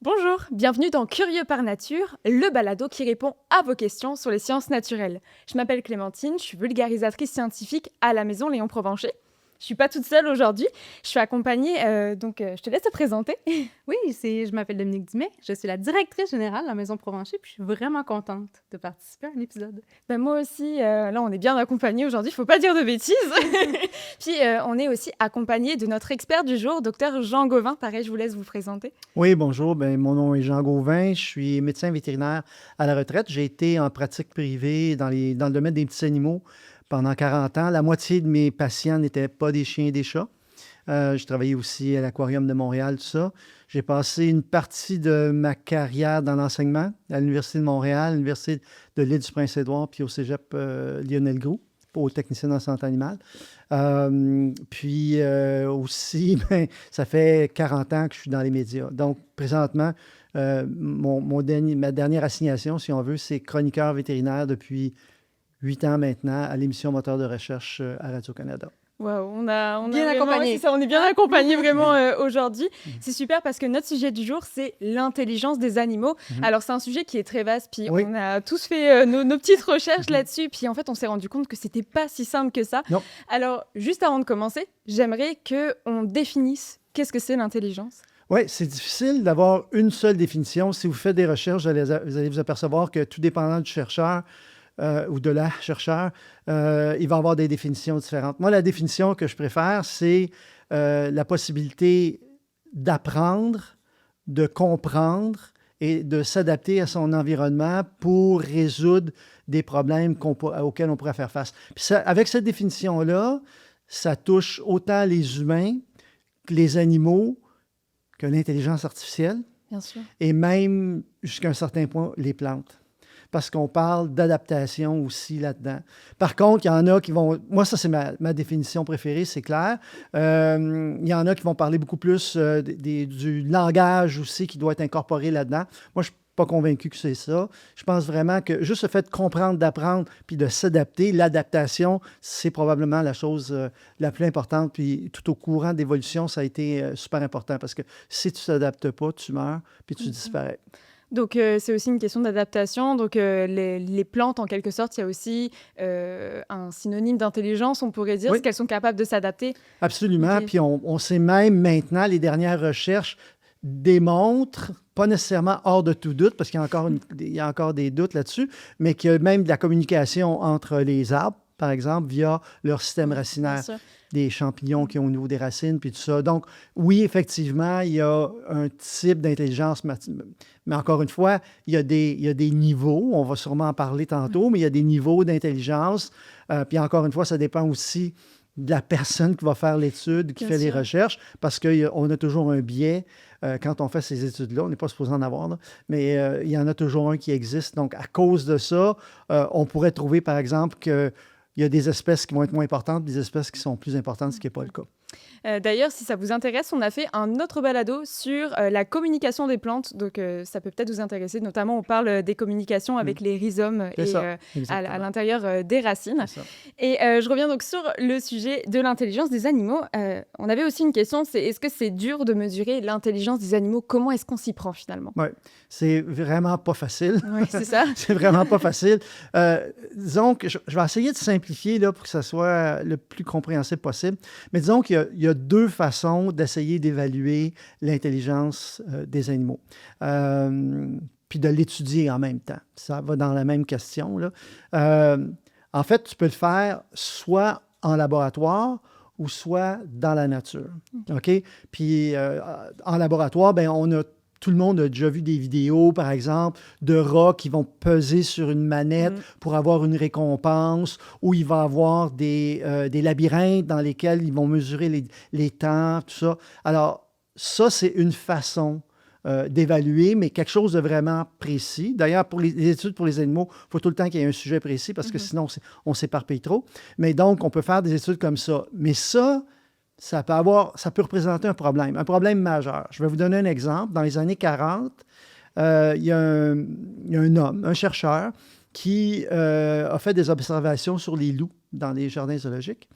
Bonjour, bienvenue dans Curieux par nature, le balado qui répond à vos questions sur les sciences naturelles. Je m'appelle Clémentine, je suis vulgarisatrice scientifique à la maison Léon Provencher. Je suis pas toute seule aujourd'hui, je suis accompagnée, je te laisse te présenter. Oui, je m'appelle Dominique Dumais, je suis la directrice générale de la Maison Provencher, puis je suis vraiment contente de participer à un épisode. Ben moi aussi, là on est bien accompagnés aujourd'hui, il faut pas dire de bêtises. Puis on est aussi accompagné de notre expert du jour, docteur Jean Gauvin. Pareil, je vous laisse vous présenter. Oui, bonjour. Mon nom est Jean Gauvin. Je suis médecin vétérinaire à la retraite. J'ai été en pratique privée dans le domaine des petits animaux pendant 40 ans. La moitié de mes patients n'étaient pas des chiens et des chats. J'ai travaillé aussi à l'Aquarium de Montréal, tout ça. J'ai passé une partie de ma carrière dans l'enseignement à l'Université de Montréal, à l'Université de l'Île-du-Prince-Édouard, puis au cégep Lionel Groux, pour technicien en santé animale. Aussi, ça fait 40 ans que je suis dans les médias. Donc, présentement, ma dernière assignation, si on veut, c'est chroniqueur vétérinaire depuis 8 ans maintenant à l'émission Moteur de recherche à Radio-Canada. Waouh, on a Bien vraiment, accompagnés. c'est ça, on est bien accompagnés vraiment aujourd'hui. C'est super parce que notre sujet du jour, c'est l'intelligence des animaux. Alors, c'est un sujet qui est très vaste, puis Oui. on a tous fait nos petites recherches là-dessus, puis en fait, on s'est rendu compte que c'était pas si simple que ça. Non. Alors, juste avant de commencer, j'aimerais qu'on définisse qu'est-ce que c'est l'intelligence. Oui, c'est difficile d'avoir une seule définition. Si vous faites des recherches, vous allez vous apercevoir que tout dépendant du chercheur ou de la chercheur, il va avoir des définitions différentes. Moi, la définition que je préfère, c'est la possibilité d'apprendre, de comprendre et de s'adapter à son environnement pour résoudre des problèmes auxquels on pourrait faire face. Puis ça, avec cette définition-là, ça touche autant les humains que les animaux, que l'intelligence artificielle, Bien sûr. et même, jusqu'à un certain point, les plantes. Parce qu'on parle d'adaptation aussi là-dedans. Par contre, il y en a qui vont... Moi, ça, c'est ma définition préférée, c'est clair. Il y en a qui vont parler beaucoup plus du langage aussi qui doit être incorporé là-dedans. Moi, je ne suis pas convaincu que c'est ça. Je pense vraiment que juste le fait de comprendre, d'apprendre, puis de s'adapter, l'adaptation, c'est probablement la chose la plus importante. Puis tout au courant d'évolution, ça a été super important parce que si tu ne t'adaptes pas, tu meurs, puis tu disparais. Donc, c'est aussi une question d'adaptation. Donc, les plantes, en quelque sorte, il y a aussi un synonyme d'intelligence, on pourrait dire, Oui. c'est qu'elles sont capables de s'adapter. Absolument. Ok. Puis on sait même maintenant, les dernières recherches démontrent, pas nécessairement hors de tout doute, parce qu'il y a encore des doutes là-dessus, mais qu'il y a même de la communication entre les arbres, par exemple, via leur système Bien racinaire, sûr. des champignons qui ont au niveau des racines, puis tout ça. Donc, oui, effectivement, il y a un type d'intelligence, mais encore une fois, il y a des niveaux, on va sûrement en parler tantôt, mais il y a des niveaux d'intelligence. Puis encore une fois, ça dépend aussi de la personne qui va faire l'étude, qui Bien fait les sûr. recherches, parce qu'on a toujours un biais quand on fait ces études-là. On n'est pas supposé en avoir, là, mais il y en a toujours un qui existe. Donc, à cause de ça, on pourrait trouver, par exemple, qu'il y a des espèces qui vont être moins importantes, des espèces qui sont plus importantes, ce qui n'est pas le cas. D'ailleurs, si ça vous intéresse, on a fait un autre balado sur la communication des plantes. Donc, ça peut peut-être vous intéresser. Notamment, on parle des communications avec les rhizomes C'est et ça, à exactement. l'intérieur des racines. C'est ça. Et je reviens donc sur le sujet de l'intelligence des animaux. On avait aussi une question, c'est est-ce que c'est dur de mesurer l'intelligence des animaux? Comment est-ce qu'on s'y prend finalement? Oui, c'est vraiment pas facile. Oui, c'est ça. C'est vraiment pas facile. Disons que je vais essayer de simplifier là, pour que ça soit le plus compréhensible possible. Mais disons qu'il y a deux façons d'essayer d'évaluer l'intelligence des animaux. Puis de l'étudier en même temps. Ça va dans la même question, là. En fait, tu peux le faire soit en laboratoire ou soit dans la nature. OK? Puis en laboratoire, ben, tout le monde a déjà vu des vidéos, par exemple, de rats qui vont peser sur une manette pour avoir une récompense, ou il va y avoir des labyrinthes dans lesquels ils vont mesurer les temps, tout ça. Alors, ça, c'est une façon d'évaluer, mais quelque chose de vraiment précis. D'ailleurs, pour les études pour les animaux, il faut tout le temps qu'il y ait un sujet précis parce que sinon, on s'éparpille trop. Mais donc, on peut faire des études comme ça. Mais ça peut représenter un problème majeur. Je vais vous donner un exemple. Dans les années 40, il y a un homme, un chercheur, qui a fait des observations sur les loups dans les jardins zoologiques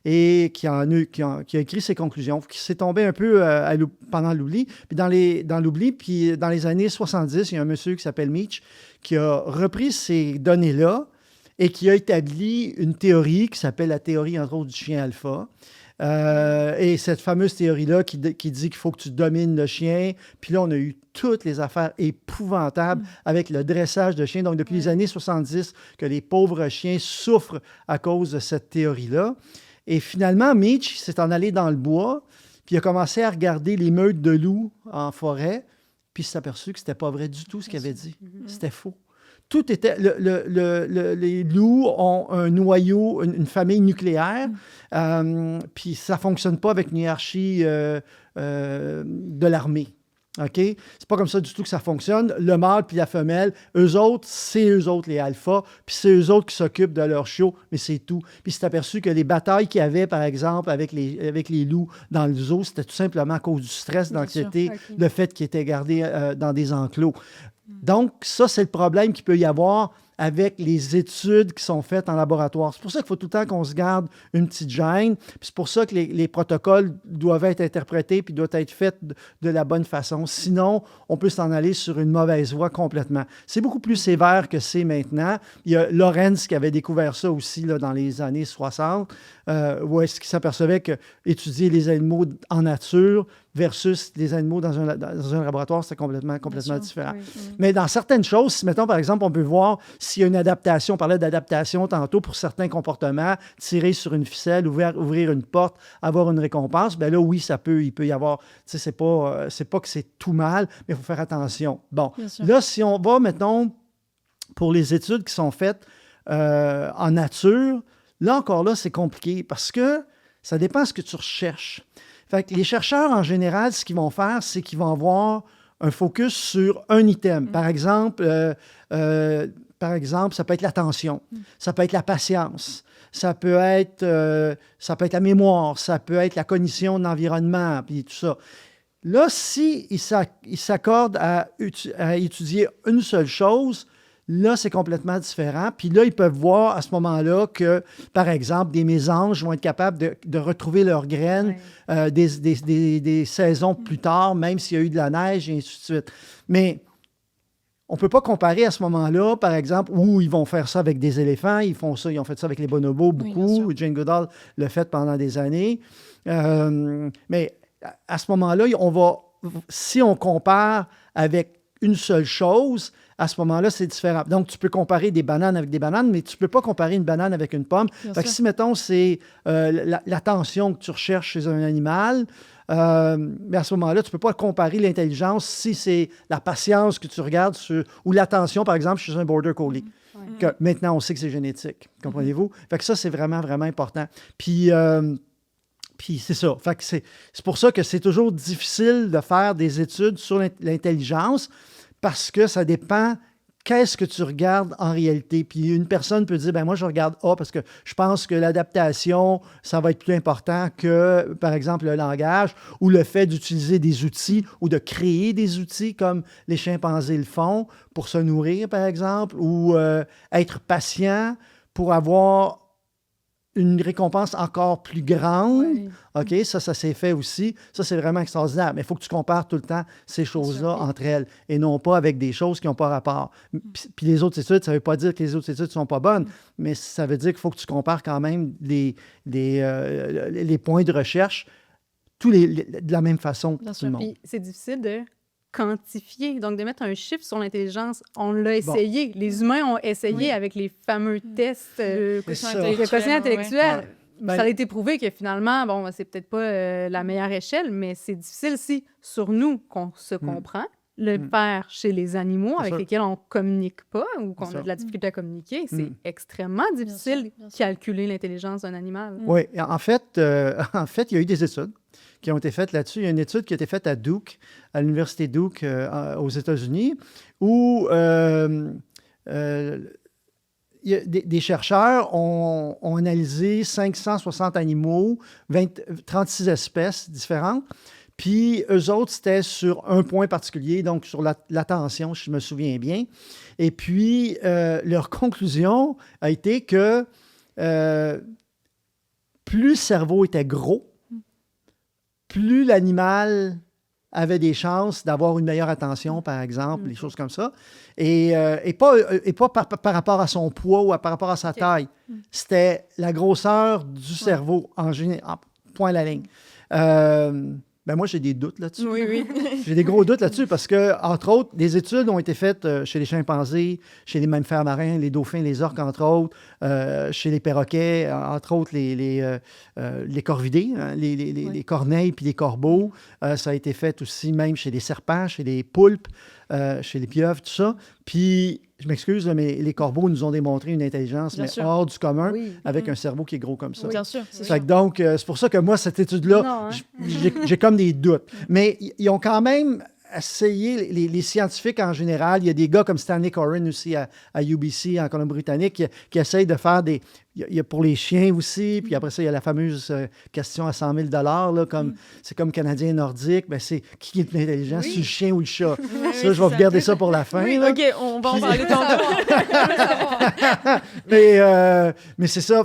et qui a écrit ses conclusions, qui s'est tombé un peu pendant l'oubli. Puis dans les années 70, il y a un monsieur qui s'appelle Meach qui a repris ces données-là et qui a établi une théorie qui s'appelle la théorie, entre autres, du chien alpha. Et cette fameuse théorie-là qui dit qu'il faut que tu domines le chien. Puis là, on a eu toutes les affaires épouvantables avec le dressage de chiens. Donc, depuis les années 70, que les pauvres chiens souffrent à cause de cette théorie-là. Et finalement, Meach s'est en allé dans le bois, puis il a commencé à regarder les meutes de loups en forêt, puis il s'est aperçu que c'était pas vrai du tout ce qu'il avait dit. C'était faux. Tout était... les loups ont un noyau, une famille nucléaire, puis ça ne fonctionne pas avec une hiérarchie de l'armée. OK? C'est pas comme ça du tout que ça fonctionne. Le mâle puis la femelle, c'est eux autres les alphas, puis c'est eux autres qui s'occupent de leurs chiots, mais c'est tout. Puis c'est aperçu que les batailles qu'il y avait, par exemple, avec les loups dans le zoo, c'était tout simplement à cause du stress, de l'anxiété, le fait qu'ils étaient gardés dans des enclos. Donc, ça, c'est le problème qu'il peut y avoir avec les études qui sont faites en laboratoire. C'est pour ça qu'il faut tout le temps qu'on se garde une petite gêne. Puis c'est pour ça que les protocoles doivent être interprétés puis doivent être faits de la bonne façon. Sinon, on peut s'en aller sur une mauvaise voie complètement. C'est beaucoup plus sévère que c'est maintenant. Il y a Lorenz qui avait découvert ça aussi là, dans les années 60, où est-ce qu'il s'apercevait qu'étudier les animaux en nature versus les animaux dans un laboratoire, c'est complètement différent. Oui. Mais dans certaines choses, si, mettons, par exemple, on peut voir s'il y a une adaptation, on parlait d'adaptation tantôt pour certains comportements, tirer sur une ficelle, ouvrir une porte, avoir une récompense, bien là, oui, il peut y avoir, tu sais, c'est pas que c'est tout mal, mais il faut faire attention. Bon, là, si on va, mettons, pour les études qui sont faites en nature, là, encore là, c'est compliqué parce que ça dépend de ce que tu recherches. Fait que les chercheurs, en général, ce qu'ils vont faire, c'est qu'ils vont avoir un focus sur un item. Par exemple, ça peut être l'attention, ça peut être la patience, ça peut être la mémoire, ça peut être la cognition de l'environnement, puis tout ça. Là, s'ils s'accordent à étudier une seule chose, là, c'est complètement différent. Puis là, ils peuvent voir à ce moment-là que, par exemple, des mésanges vont être capables de retrouver leurs graines des saisons plus tard, même s'il y a eu de la neige, et ainsi de suite. Mais on ne peut pas comparer à ce moment-là, par exemple, où ils vont faire ça avec des éléphants. Ils ont fait ça avec les bonobos beaucoup. Oui, Jane Goodall l'a fait pendant des années. Mais à ce moment-là, si on compare avec une seule chose, à ce moment-là, c'est différent. Donc, tu peux comparer des bananes avec des bananes, mais tu ne peux pas comparer une banane avec une pomme. Fait que si, mettons, c'est l'attention que tu recherches chez un animal, mais à ce moment-là, tu ne peux pas comparer l'intelligence si c'est la patience que tu regardes ou l'attention, par exemple, chez un border collie. Que maintenant, on sait que c'est génétique. Comprenez-vous? Fait que ça, c'est vraiment, vraiment important. Puis c'est ça. Fait que c'est pour ça que c'est toujours difficile de faire des études sur l'intelligence parce que ça dépend qu'est-ce que tu regardes en réalité. Puis une personne peut dire, ben moi, je regarde A parce que je pense que l'adaptation, ça va être plus important que, par exemple, le langage ou le fait d'utiliser des outils ou de créer des outils comme les chimpanzés le font pour se nourrir, par exemple, ou être patient pour avoir une récompense encore plus grande. Oui. OK, ça s'est fait aussi. Ça, c'est vraiment extraordinaire. Mais il faut que tu compares tout le temps ces choses-là entre elles et non pas avec des choses qui n'ont pas rapport. Puis les autres études, ça ne veut pas dire que les autres études ne sont pas bonnes, mais ça veut dire qu'il faut que tu compares quand même les points de recherche de la même façon pour tout le monde. Puis c'est difficile de quantifier, donc de mettre un chiffre sur l'intelligence. On l'a essayé. Bon. Les humains ont essayé avec les fameux tests de quotient intellectuel. Ouais. Ça a été prouvé que finalement, bon, c'est peut-être pas la meilleure échelle, mais c'est difficile si, sur nous, qu'on se comprend, le faire chez les animaux avec lesquels on ne communique pas ou qu'on a de la difficulté à communiquer, c'est extrêmement difficile de calculer l'intelligence d'un animal. Oui, en fait, il y a eu des études qui ont été faites là-dessus. Il y a une étude qui a été faite à Duke, à l'université Duke aux États-Unis, où des chercheurs ont analysé 560 animaux, 36 espèces différentes. Puis, eux autres, c'était sur un point particulier, donc sur l'attention, si je me souviens bien. Et puis, leur conclusion a été que plus le cerveau était gros, plus l'animal avait des chances d'avoir une meilleure attention, par exemple, des choses comme ça. Et pas par rapport à son poids ou par rapport à sa taille. C'était la grosseur du cerveau, en point à la ligne. Moi, j'ai des doutes là-dessus. Oui. J'ai des gros doutes là-dessus parce que, entre autres, des études ont été faites chez les chimpanzés, chez les mammifères marins, les dauphins, les orques, entre autres, chez les perroquets, entre autres, les corvidés, hein, les corneilles puis les corbeaux. Ça a été fait aussi même chez les serpents, chez les poulpes, chez les pieuvres, tout ça. Puis, je m'excuse, mais les corbeaux nous ont démontré une intelligence hors du commun, avec un cerveau qui est gros comme ça. Oui, bien sûr. Donc, c'est pour ça que moi, cette étude-là, j'ai comme des doutes. Mais ils ont quand même essayé, les scientifiques en général, il y a des gars comme Stanley Coren aussi à UBC, en Colombie-Britannique, qui essayent de faire des... Il y a pour les chiens aussi, puis après ça, il y a la fameuse question à 100 000 là, comme, c'est comme Canadien nordique, ben c'est qui est le plus intelligent, c'est le chien ou le chat? Ça, je vais vous garder ça pour la fin. Oui, là. OK, on va en parler tantôt. Mais c'est ça,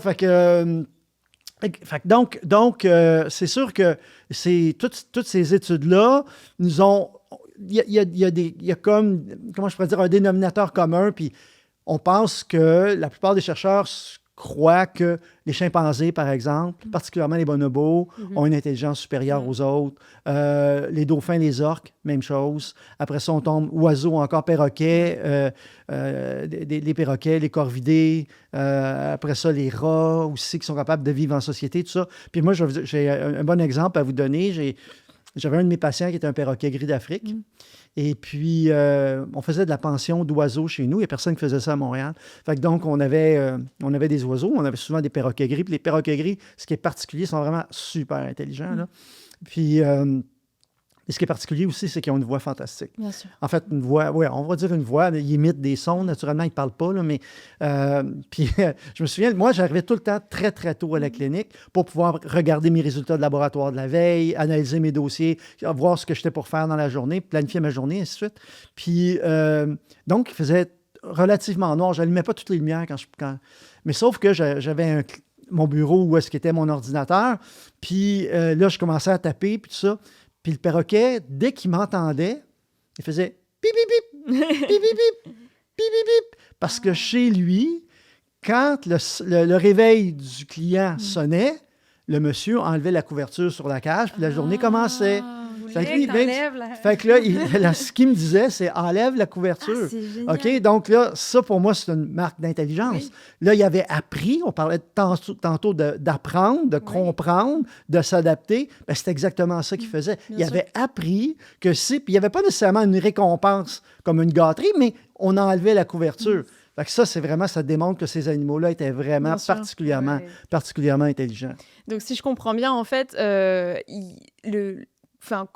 donc, c'est sûr que toutes ces études-là nous ont... Il y a comme, comment je pourrais dire, un dénominateur commun, puis on pense que la plupart des chercheurs croient que les chimpanzés, par exemple, particulièrement les bonobos, ont une intelligence supérieure aux autres. Les dauphins, les orques, même chose. Après ça, on tombe oiseaux, encore perroquets, les perroquets, les corvidés. Après ça, les rats aussi qui sont capables de vivre en société, tout ça. Puis moi, j'ai un bon exemple à vous donner. J'avais un de mes patients qui était un perroquet gris d'Afrique. Et puis, on faisait de la pension d'oiseaux chez nous. Il n'y a personne qui faisait ça à Montréal. Fait que donc, on avait des oiseaux. On avait souvent des perroquets gris. Puis les perroquets gris, ce qui est particulier, sont vraiment super intelligents. Là. Puis, ce qui est particulier aussi, c'est qu'ils ont une voix fantastique. Bien sûr. En fait, une voix, oui, on va dire une voix. Ils imitent des sons. Naturellement, ils ne parlent pas, là, mais... puis, je me souviens, moi, j'arrivais tout le temps très, très tôt à la clinique pour pouvoir regarder mes résultats de laboratoire de la veille, analyser mes dossiers, voir ce que j'étais pour faire dans la journée, planifier ma journée, ainsi de suite. Puis, donc, il faisait relativement noir. Je n'allumais pas toutes les lumières Mais sauf que j'avais mon bureau où est-ce qu'était mon ordinateur. Puis là, je commençais à taper, puis tout ça. Puis le perroquet, dès qu'il m'entendait, il faisait pip, pip, pip, pip, pip, pip, pip, pip, pip. Parce que chez lui, quand le réveil du client sonnait, le monsieur enlevait la couverture sur la cage, puis la journée commençait. Fait que là, ce qu'il me disait, c'est enlève la couverture. OK? Donc là, ça, pour moi, c'est une marque d'intelligence. Oui. Là, il avait appris, on parlait tantôt d'apprendre, de comprendre, de s'adapter. Ben, c'est exactement ça qu'il faisait. Il avait appris que puis il n'y avait pas nécessairement une récompense comme une gâterie, mais on enlevait la couverture. Fait que ça démontre que ces animaux-là étaient vraiment particulièrement intelligents. Donc, si je comprends bien, en fait,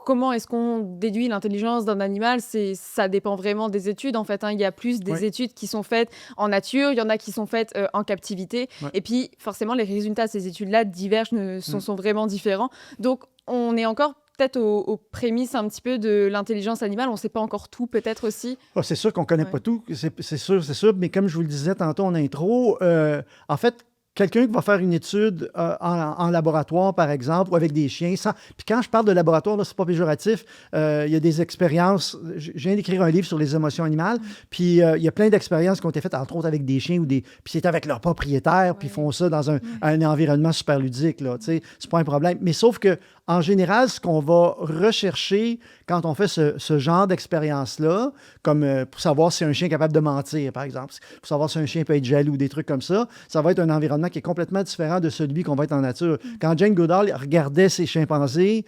comment est-ce qu'on déduit l'intelligence d'un animal? Ça dépend vraiment des études, en fait. Il y a plus des études qui sont faites en nature, il y en a qui sont faites en captivité. Ouais. Et puis, forcément, les résultats de ces études-là divergent, sont vraiment différents. Donc, on est encore peut-être aux prémices un petit peu de l'intelligence animale. On ne sait pas encore tout, peut-être aussi. Oh, c'est sûr qu'on ne connaît pas tout, c'est sûr. Mais comme je vous le disais tantôt en intro, en fait, quelqu'un qui va faire une étude en laboratoire, par exemple, ou avec des chiens. Puis quand je parle de laboratoire, là, c'est pas péjoratif. Il y a des expériences. Je viens d'écrire un livre sur les émotions animales. Puis il y a plein d'expériences qui ont été faites, entre autres avec des chiens puis c'est avec leurs propriétaires, puis ils font ça dans un environnement super ludique. Là, c'est pas un problème. Mais sauf que en général, ce qu'on va rechercher quand on fait ce genre d'expérience-là, comme pour savoir si un chien est capable de mentir, par exemple, pour savoir si un chien peut être jaloux, des trucs comme ça va être un environnement qui est complètement différent de celui qu'on va être en nature. Quand Jane Goodall regardait ses chimpanzés,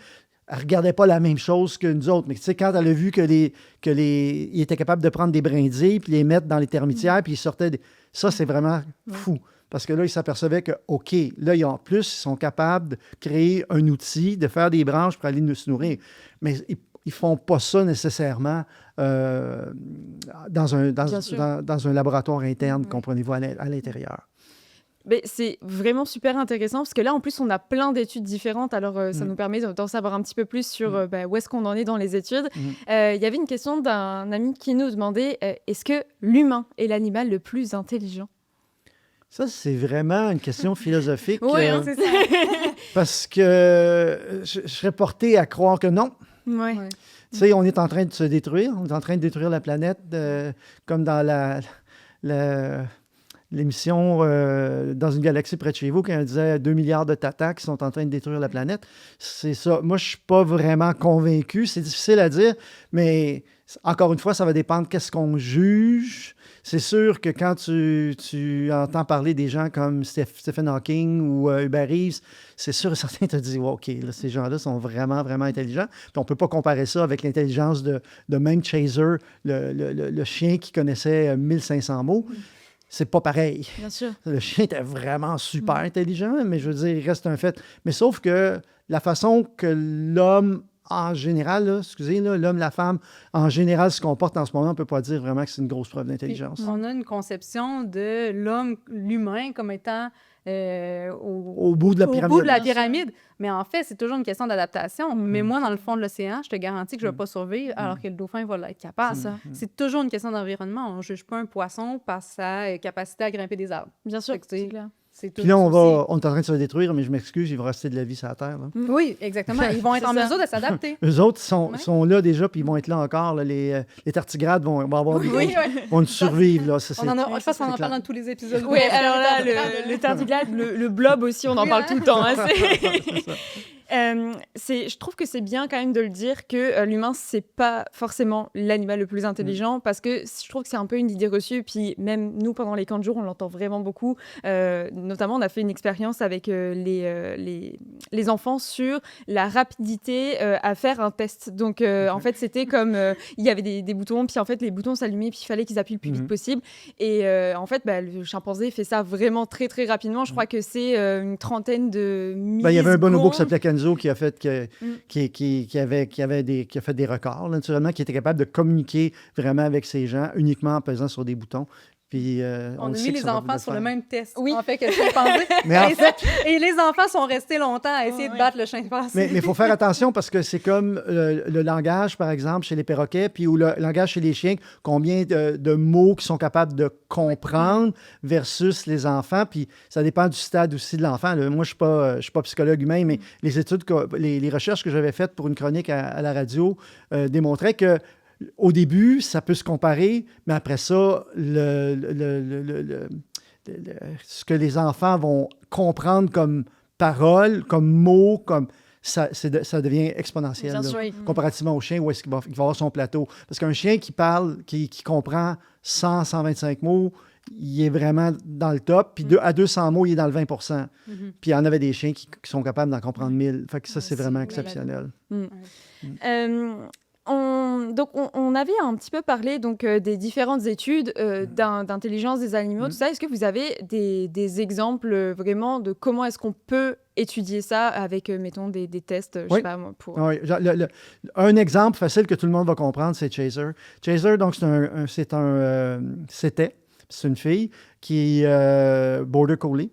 elle ne regardait pas la même chose que nous autres. Mais tu sais, quand elle a vu il était capable de prendre des brindilles puis les mettre dans les termitières, puis il sortait... Ça, c'est vraiment fou. Parce que là, ils s'apercevaient que, OK, là, en plus, ils sont capables de créer un outil, de faire des branches pour aller nous se nourrir. Mais ils ne font pas ça nécessairement dans un laboratoire interne, comprenez-vous, à l'intérieur. Mais c'est vraiment super intéressant parce que là, en plus, on a plein d'études différentes. Alors, ça nous permet d'en savoir un petit peu plus sur où est-ce qu'on en est dans les études. Il y avait une question d'un ami qui nous demandait est-ce que l'humain est l'animal le plus intelligent? Ça, c'est vraiment une question philosophique. Oui, c'est ça. Parce que je serais porté à croire que non. Ouais. Tu sais, on est en train de se détruire. On est en train de détruire la planète, comme dans l'émission Dans une galaxie près de chez vous, quand elle disait 2 milliards de tatas qui sont en train de détruire la planète. C'est ça. Moi, je ne suis pas vraiment convaincu. C'est difficile à dire, mais encore une fois, ça va dépendre qu'est-ce qu'on juge. C'est sûr que quand tu entends parler des gens comme Stephen Hawking ou Hubert Reeves, c'est sûr et certain, tu te dis, OK, là, ces gens-là sont vraiment, vraiment intelligents. Puis on ne peut pas comparer ça avec l'intelligence de même Chaser, le chien qui connaissait 1500 mots. C'est pas pareil. Bien sûr. Le chien était vraiment super intelligent, mais je veux dire, il reste un fait. Mais sauf que la façon que l'homme, en général, l'homme, la femme, en général, se comporte en ce moment, on ne peut pas dire vraiment que c'est une grosse preuve d'intelligence. Puis, on a une conception de l'humain comme étant au bout de la pyramide. Au bout de la pyramide. Mais en fait, c'est toujours une question d'adaptation. Mais moi, dans le fond de l'océan, je te garantis que je ne vais pas survivre alors que le dauphin va être capable. C'est toujours une question d'environnement. On ne juge pas un poisson par sa capacité à grimper des arbres. Bien sûr, c'est clair. Puis là, on est en train de se détruire, mais je m'excuse, il va rester de la vie sur la Terre. Là. Oui, exactement. Ils vont être en mesure de s'adapter. Eux autres sont là déjà, puis ils vont être là encore. Là. Les tardigrades vont nous survivre. Là. Je pense qu'on en parle dans tous les épisodes. Oui, alors là, le tardigrade, le blob aussi, on en parle tout le temps. Hein, je trouve que c'est bien quand même de le dire que l'humain, c'est pas forcément l'animal le plus intelligent parce que je trouve que c'est un peu une idée reçue. Puis même nous, pendant les camps de jour, on l'entend vraiment beaucoup. Notamment, on a fait une expérience avec les enfants sur la rapidité à faire un test. Donc, en fait, c'était comme il y avait des boutons, puis en fait, les boutons s'allumaient, puis il fallait qu'ils appuient le plus vite possible. Et en fait, le chimpanzé fait ça vraiment très, très rapidement. Je crois que c'est une trentaine de millisecondes. Il y avait un bonobo qui s'appelait Kenzo qui a fait qui a fait des records, là, naturellement, qui était capable de communiquer vraiment avec ces gens uniquement en pesant sur des boutons. Puis, on a mis les enfants sur le même test. Oui. En fait, que le chimpanzé. Et les enfants sont restés longtemps à essayer de battre le chimpanzé. Mais il faut faire attention parce que c'est comme le langage, par exemple, chez les perroquets, puis ou le langage chez les chiens, combien de mots qu'ils sont capables de comprendre versus les enfants. Puis ça dépend du stade aussi de l'enfant. Là. Moi, je ne suis pas psychologue humain, mais les études, les recherches que j'avais faites pour une chronique à la radio démontraient que au début, ça peut se comparer, mais après ça, ce que les enfants vont comprendre comme parole, comme mots, ça devient exponentiel, comparativement au chien où est-ce qu'il va avoir son plateau. Parce qu'un chien qui parle, qui comprend 100, 125 mots, il est vraiment dans le top. Puis à 200 mots, il est dans le 20 Puis il y en avait des chiens qui sont capables d'en comprendre 1000. Fait que ça, c'est vraiment exceptionnel. Donc, on avait un petit peu parlé des différentes études d'intelligence des animaux, tout ça. Est-ce que vous avez des exemples vraiment de comment est-ce qu'on peut étudier ça avec, mettons, des tests, je sais pas moi, pour... Oui, un exemple facile que tout le monde va comprendre, c'est Chaser. Chaser, donc, c'est une fille qui est Border Collie,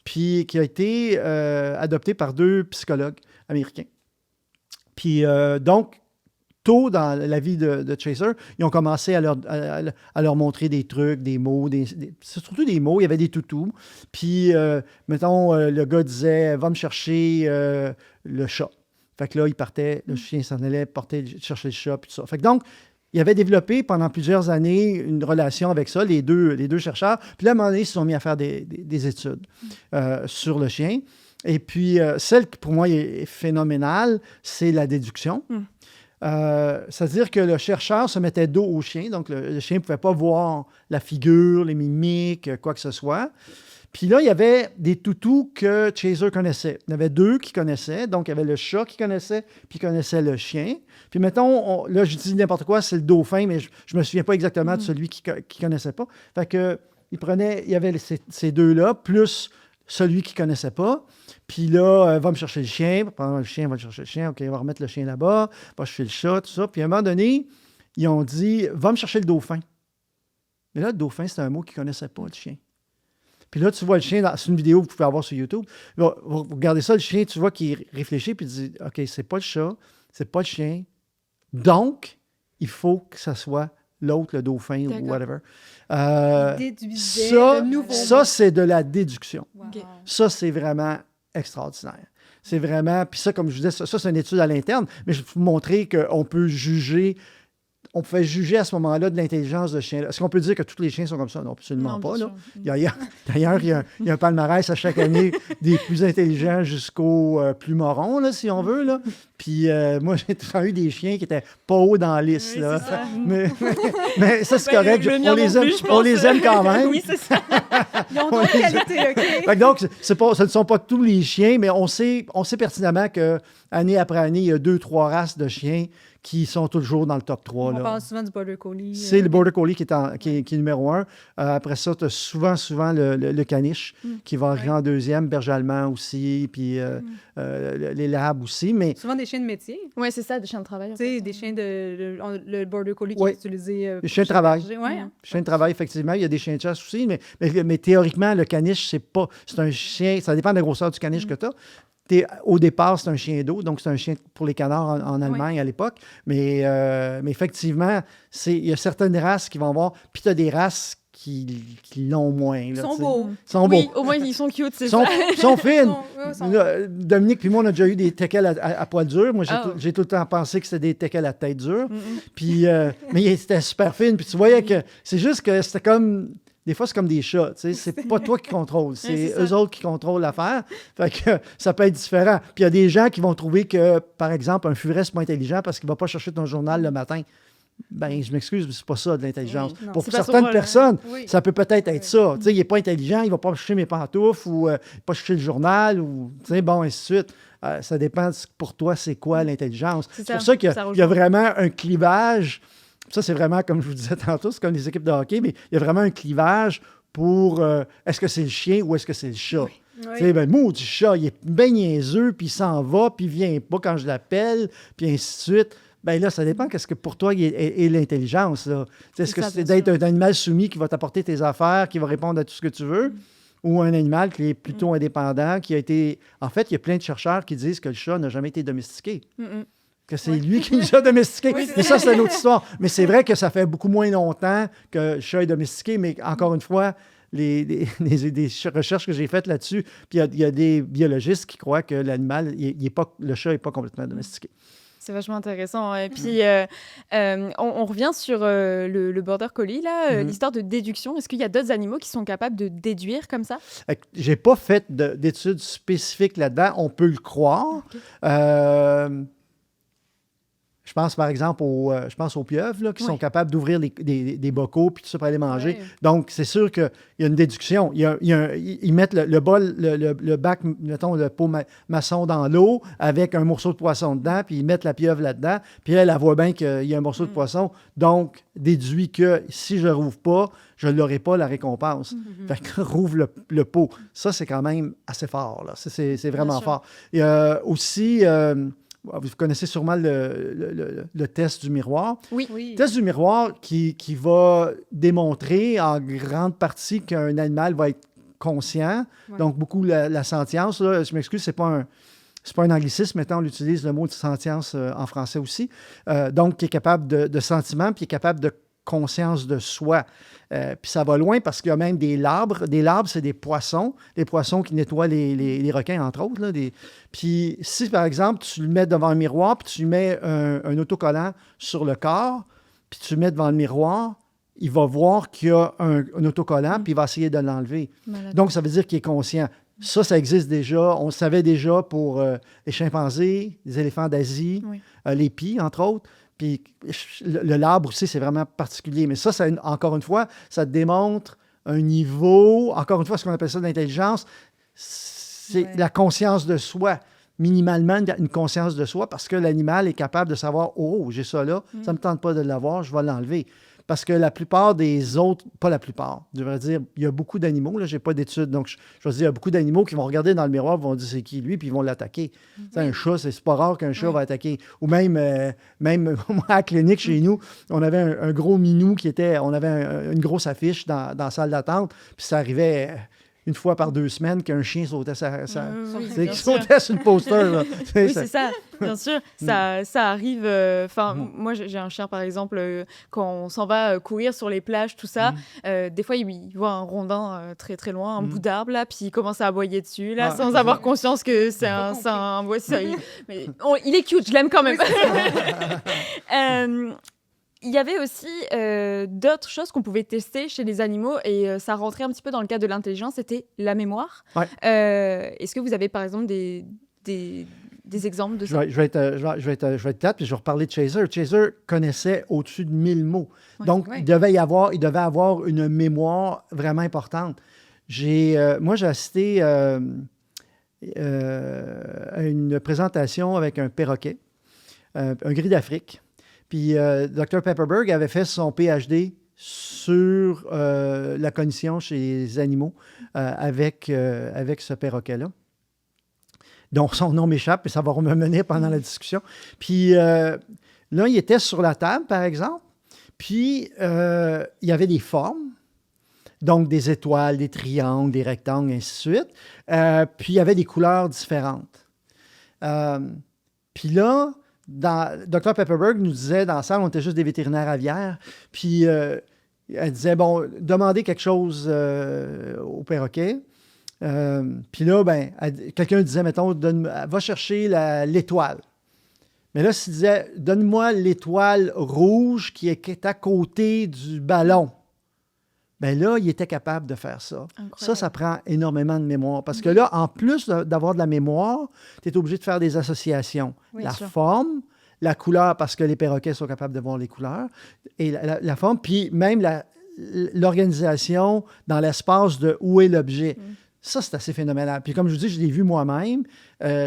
puis qui a été adoptée par 2 psychologues américains. Puis, donc, tôt dans la vie de Chaser, ils ont commencé à leur montrer des trucs, des mots, surtout des mots. Il y avait des toutous. Puis, mettons, le gars disait « Va me chercher le chat ». Fait que là, il partait, le chien s'en allait chercher le chat, puis tout ça. Fait que donc, ils avaient développé pendant plusieurs années une relation avec ça, les deux chercheurs. Puis là, à un moment donné, ils se sont mis à faire des études sur le chien. Et puis, celle qui, pour moi, est phénoménale, c'est la déduction. C'est-à-dire que le chercheur se mettait dos au chien, donc le chien ne pouvait pas voir la figure, les mimiques, quoi que ce soit. Puis là, il y avait des toutous que Chaser connaissait. Il y en avait 2 qui connaissaient, donc il y avait le chat qui connaissait, puis il connaissait le chien. Puis mettons, là, je dis n'importe quoi, c'est le dauphin, mais je ne me souviens pas exactement de celui qui ne connaissait pas. Fait que il y avait ces 2-là, plus celui qui ne connaissait pas. Puis là, va me chercher le chien. Pendant le chien va chercher le chien. OK, on va remettre le chien là-bas. Va chercher le chat, tout ça. Puis à un moment donné, ils ont dit, va me chercher le dauphin. Mais là, le dauphin, c'est un mot qu'ils ne connaissaient pas, le chien. Puis là, tu vois le chien, c'est une vidéo que vous pouvez avoir sur YouTube. Vous regardez ça, le chien, tu vois qu'il réfléchit puis il dit, OK, c'est pas le chat, c'est pas le chien. Donc, il faut que ça soit l'autre, le dauphin ou whatever. Ça, c'est de la déduction. Wow. Ça, c'est vraiment extraordinaire. C'est vraiment... Puis ça, comme je vous disais, ça c'est une étude à l'interne, mais je vais vous montrer qu'on peut juger... On pouvait juger à ce moment-là de l'intelligence de ce chien-là. Est-ce qu'on peut dire que tous les chiens sont comme ça? Non, absolument pas. Là. D'ailleurs, il y a un palmarès à chaque année des plus intelligents jusqu'aux plus morons, là, si on veut. Là. Puis moi, j'ai tout le temps eu des chiens qui étaient pas hauts dans la liste. Oui, là. ça. Mais ça, c'est correct. On les aime quand même. Oui, c'est ça. Ils ont d'autres qualités, OK? Fait que donc, ce ne sont pas tous les chiens, mais on sait pertinemment qu'année après année, il y a 2-3 races de chiens qui sont toujours dans le top 3. On parle souvent du Border Collie. C'est le Border Collie qui est numéro 1. Après ça, tu as souvent le caniche qui va arriver en deuxième, berger allemand aussi, puis les labs aussi. Mais... Souvent des chiens de métier. Oui, c'est ça, des chiens de travail. Tu sais, des chiens le Border Collie qui est utilisé. Les chiens de travail. Ouais. Chiens de travail, effectivement. Il y a des chiens de chasse aussi, mais théoriquement, le caniche, c'est un chien, ça dépend de la grosseur du caniche que tu as. Au départ, c'est un chien d'eau, donc c'est un chien pour les canards en Allemagne à l'époque. Mais effectivement, il y a certaines races qui vont avoir, puis tu as des races qui l'ont moins. Là, ils sont beaux. Ils sont oui, beaux. Au moins, ils sont cute, c'est ça. Ils sont fines. Là, Dominique puis moi, on a déjà eu des teckels à poil dur. Moi, j'ai tout le temps pensé que c'était des teckels à tête dure. Puis, mais c'était super fine. Puis tu voyais que c'est juste que c'était comme... Des fois, c'est comme des chats, tu sais, c'est pas toi qui contrôle, c'est eux autres qui contrôlent l'affaire. Fait que ça peut être différent. Puis il y a des gens qui vont trouver que, par exemple, un furet, c'est pas intelligent parce qu'il va pas chercher ton journal le matin. Ben, je m'excuse, mais c'est pas ça de l'intelligence. Oui, pour certaines personnes, ça peut peut-être être ça. Tu sais, il est pas intelligent, il va pas chercher mes pantoufles ou pas chercher le journal ou, tu sais, bon, ainsi de suite. Ça dépend pour toi, c'est quoi l'intelligence. C'est pour ça qu'il y a vraiment un clivage. Ça, c'est vraiment, comme je vous disais tantôt, c'est comme les équipes de hockey, mais il y a vraiment un clivage pour est-ce que c'est le chien ou est-ce que c'est le chat? Tu sais, ben, maudit chat, il est bien niaiseux, puis il s'en va, puis il vient pas quand je l'appelle, puis ainsi de suite. Ben là, ça dépend qu'est-ce que pour toi est l'intelligence. Là. Est-ce que c'est d'être un animal soumis qui va t'apporter tes affaires, qui va répondre à tout ce que tu veux, ou un animal qui est plutôt indépendant, qui a été... En fait, il y a plein de chercheurs qui disent que le chat n'a jamais été domestiqué. Que c'est lui qui nous a domestiqués. Mais ça, c'est une autre histoire. Mais c'est vrai que ça fait beaucoup moins longtemps que le chat est domestiqué, mais encore une fois, des recherches que j'ai faites là-dessus, puis il y a des biologistes qui croient que l'animal, le chat n'est pas complètement domestiqué. C'est vachement intéressant. Et puis, on revient sur le Border Collie, là, l'histoire de déduction. Est-ce qu'il y a d'autres animaux qui sont capables de déduire comme ça? J'ai pas fait d'études spécifiques là-dedans. On peut le croire. Okay. Je pense, par exemple, aux pieuvres là, qui sont capables d'ouvrir des bocaux puis tout ça pour aller manger. Oui. Donc, c'est sûr qu'il y a une déduction. Ils mettent le bol, le bac, mettons, le pot maçon dans l'eau avec un morceau de poisson dedans, puis ils mettent la pieuvre là-dedans. Puis elle voit bien qu'il y a un morceau de poisson. Donc, déduit que si je ne rouvre pas, je n'aurai pas la récompense. Fait que rouvre le pot. Ça, c'est quand même assez fort. Là. C'est vraiment fort. Il y a aussi... vous connaissez sûrement le test du miroir. Oui. Le test du miroir qui va démontrer en grande partie qu'un animal va être conscient. Ouais. Donc, beaucoup la sentience. Là, je m'excuse, c'est pas un anglicisme, mettons, on utilise le mot de sentience en français aussi. Donc, qui est capable de sentiment, puis qui est capable de conscience de soi. Puis ça va loin parce qu'il y a même des labres. Des labres, c'est des poissons qui nettoient les requins, entre autres. Là, Puis si, par exemple, tu le mets devant un miroir, puis tu mets un autocollant sur le corps, puis tu le mets devant le miroir, il va voir qu'il y a un autocollant, puis il va essayer de l'enlever. Malade. Donc, ça veut dire qu'il est conscient. Ça existe déjà. On le savait déjà pour les chimpanzés, les éléphants d'Asie, les pies, entre autres. Puis le labre aussi, c'est vraiment particulier. Mais ça, encore une fois, ça démontre un niveau, encore une fois, ce qu'on appelle ça l'intelligence, c'est la conscience de soi. Minimalement, une conscience de soi parce que l'animal est capable de savoir « Oh, j'ai ça là, ça ne me tente pas de l'avoir, je vais l'enlever ». Parce que la plupart des autres, pas la plupart, je devrais dire, il y a beaucoup d'animaux, là, je n'ai pas d'études, donc je veux dire, il y a beaucoup d'animaux qui vont regarder dans le miroir, vont dire c'est qui lui, puis ils vont l'attaquer. Un chat, c'est pas rare qu'un chat va attaquer. Ou même moi, à la clinique chez nous, on avait un gros minou on avait une grosse affiche dans la salle d'attente, puis ça arrivait une fois par 2 semaines qu'un chien sautait sur le poster. Là. Oui, c'est ça, bien sûr. Ça arrive. Moi, j'ai un chien, par exemple, quand on s'en va courir sur les plages, tout ça, des fois, il voit un rondin très, très loin, un bout d'arbre, là, puis il commence à aboyer dessus, là, sans avoir conscience que c'est un... Ouais, mais il est cute, je l'aime quand même. Il y avait aussi d'autres choses qu'on pouvait tester chez les animaux et ça rentrait un petit peu dans le cadre de l'intelligence, c'était la mémoire. Ouais. Est-ce que vous avez par exemple des exemples de ça? Je vais être plate, puis je vais reparler de Chaser. Chaser connaissait au-dessus de 1000 mots. Ouais. Donc, il devait avoir une mémoire vraiment importante. Moi, j'ai assisté à une présentation avec un perroquet, un gris d'Afrique. Puis Dr. Pepperberg avait fait son PhD sur la cognition chez les animaux avec ce perroquet-là, dont son nom m'échappe, mais ça va me mener pendant la discussion. Puis là, il était sur la table, par exemple, puis il y avait des formes, donc des étoiles, des triangles, des rectangles, et ainsi de suite. Puis il y avait des couleurs différentes. Puis là, Dr. Pepperberg nous disait, dans la salle, on était juste des vétérinaires aviaires, puis elle disait, bon, demandez quelque chose au perroquet. Puis là, quelqu'un disait, mettons, va chercher l'étoile. Mais là, s'il disait, donne-moi l'étoile rouge qui est à côté du ballon. Bien là, il était capable de faire ça. Incroyable. Ça prend énormément de mémoire. Parce que là, en plus d'avoir de la mémoire, tu es obligé de faire des associations. Oui, la forme, la couleur, parce que les perroquets sont capables de voir les couleurs, et la forme, puis même l'organisation dans l'espace de où est l'objet. Ça, c'est assez phénoménal. Puis comme je vous dis, je l'ai vu moi-même.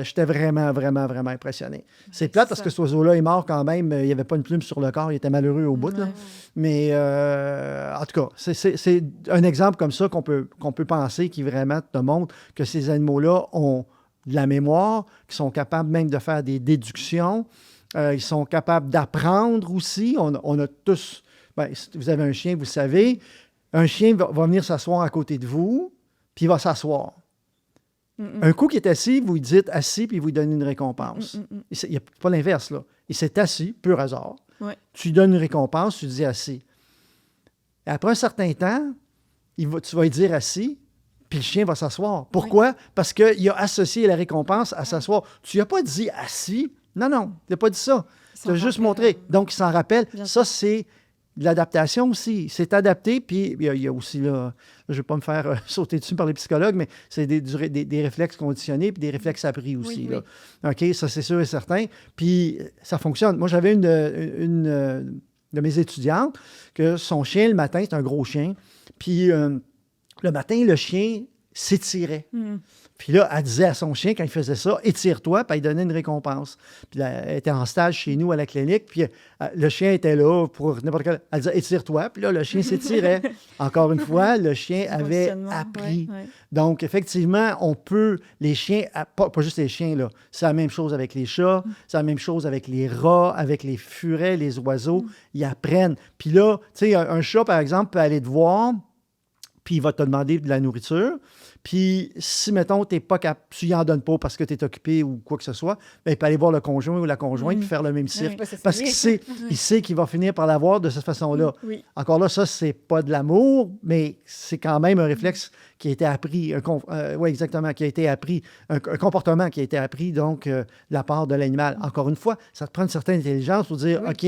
J'étais vraiment, vraiment, vraiment impressionné. C'est plate parce que cet oiseau-là est mort quand même. Il n'y avait pas une plume sur le corps. Il était malheureux au bout. Là. Mais en tout cas, c'est un exemple comme ça qu'on peut penser qui vraiment te montre que ces animaux-là ont de la mémoire, qui sont capables même de faire des déductions. Ils sont capables d'apprendre aussi. On a tous... si vous avez un chien, vous le savez. Un chien va venir s'asseoir à côté de vous, puis il va s'asseoir. Un coup qu'il est assis, vous lui dites assis, puis vous lui donnez une récompense. Il n'y a pas l'inverse, là. Il s'est assis, pur hasard. Ouais. Tu lui donnes une récompense, tu lui dis assis. Et après un certain temps, tu vas lui dire assis, puis le chien va s'asseoir. Pourquoi? Parce qu'il a associé la récompense à s'asseoir. Tu lui as pas dit assis. Non, tu n'as pas dit ça. Tu as juste montré. Donc, il s'en rappelle. Ça, c'est de l'adaptation aussi. C'est adapté, puis il y a aussi, là, je ne vais pas me faire sauter dessus par les psychologues, mais c'est des réflexes conditionnés puis des réflexes appris aussi. Là. OK, ça, c'est sûr et certain. Puis, ça fonctionne. Moi, j'avais une de mes étudiantes que son chien, le matin, c'est un gros chien, puis le matin, le chien s'étirait. Puis là, elle disait à son chien, quand il faisait ça, étire-toi, puis elle donnait une récompense. Puis là, elle était en stage chez nous à la clinique, puis le chien était là pour n'importe quel... Elle disait, étire-toi, puis là, le chien s'étirait. Encore une fois, le chien avait appris. Ouais. Donc, effectivement, on peut... Les chiens, pas juste les chiens, là, c'est la même chose avec les chats, c'est la même chose avec les rats, avec les furets, les oiseaux. Ils apprennent. Puis là, tu sais, un chat, par exemple, peut aller te voir, puis il va te demander de la nourriture. Puis, si, mettons, tu n'y en donnes pas parce que tu es occupé ou quoi que ce soit, bien, il peut aller voir le conjoint ou la conjointe puis faire le même cirque. Parce qu'il sait qu'il va finir par l'avoir de cette façon-là. Oui. Encore là, ça, c'est pas de l'amour, mais c'est quand même un réflexe qui a été appris. Oui, exactement, qui a été appris. Un comportement qui a été appris, donc, de la part de l'animal. Encore une fois, ça te prend une certaine intelligence pour dire, OK,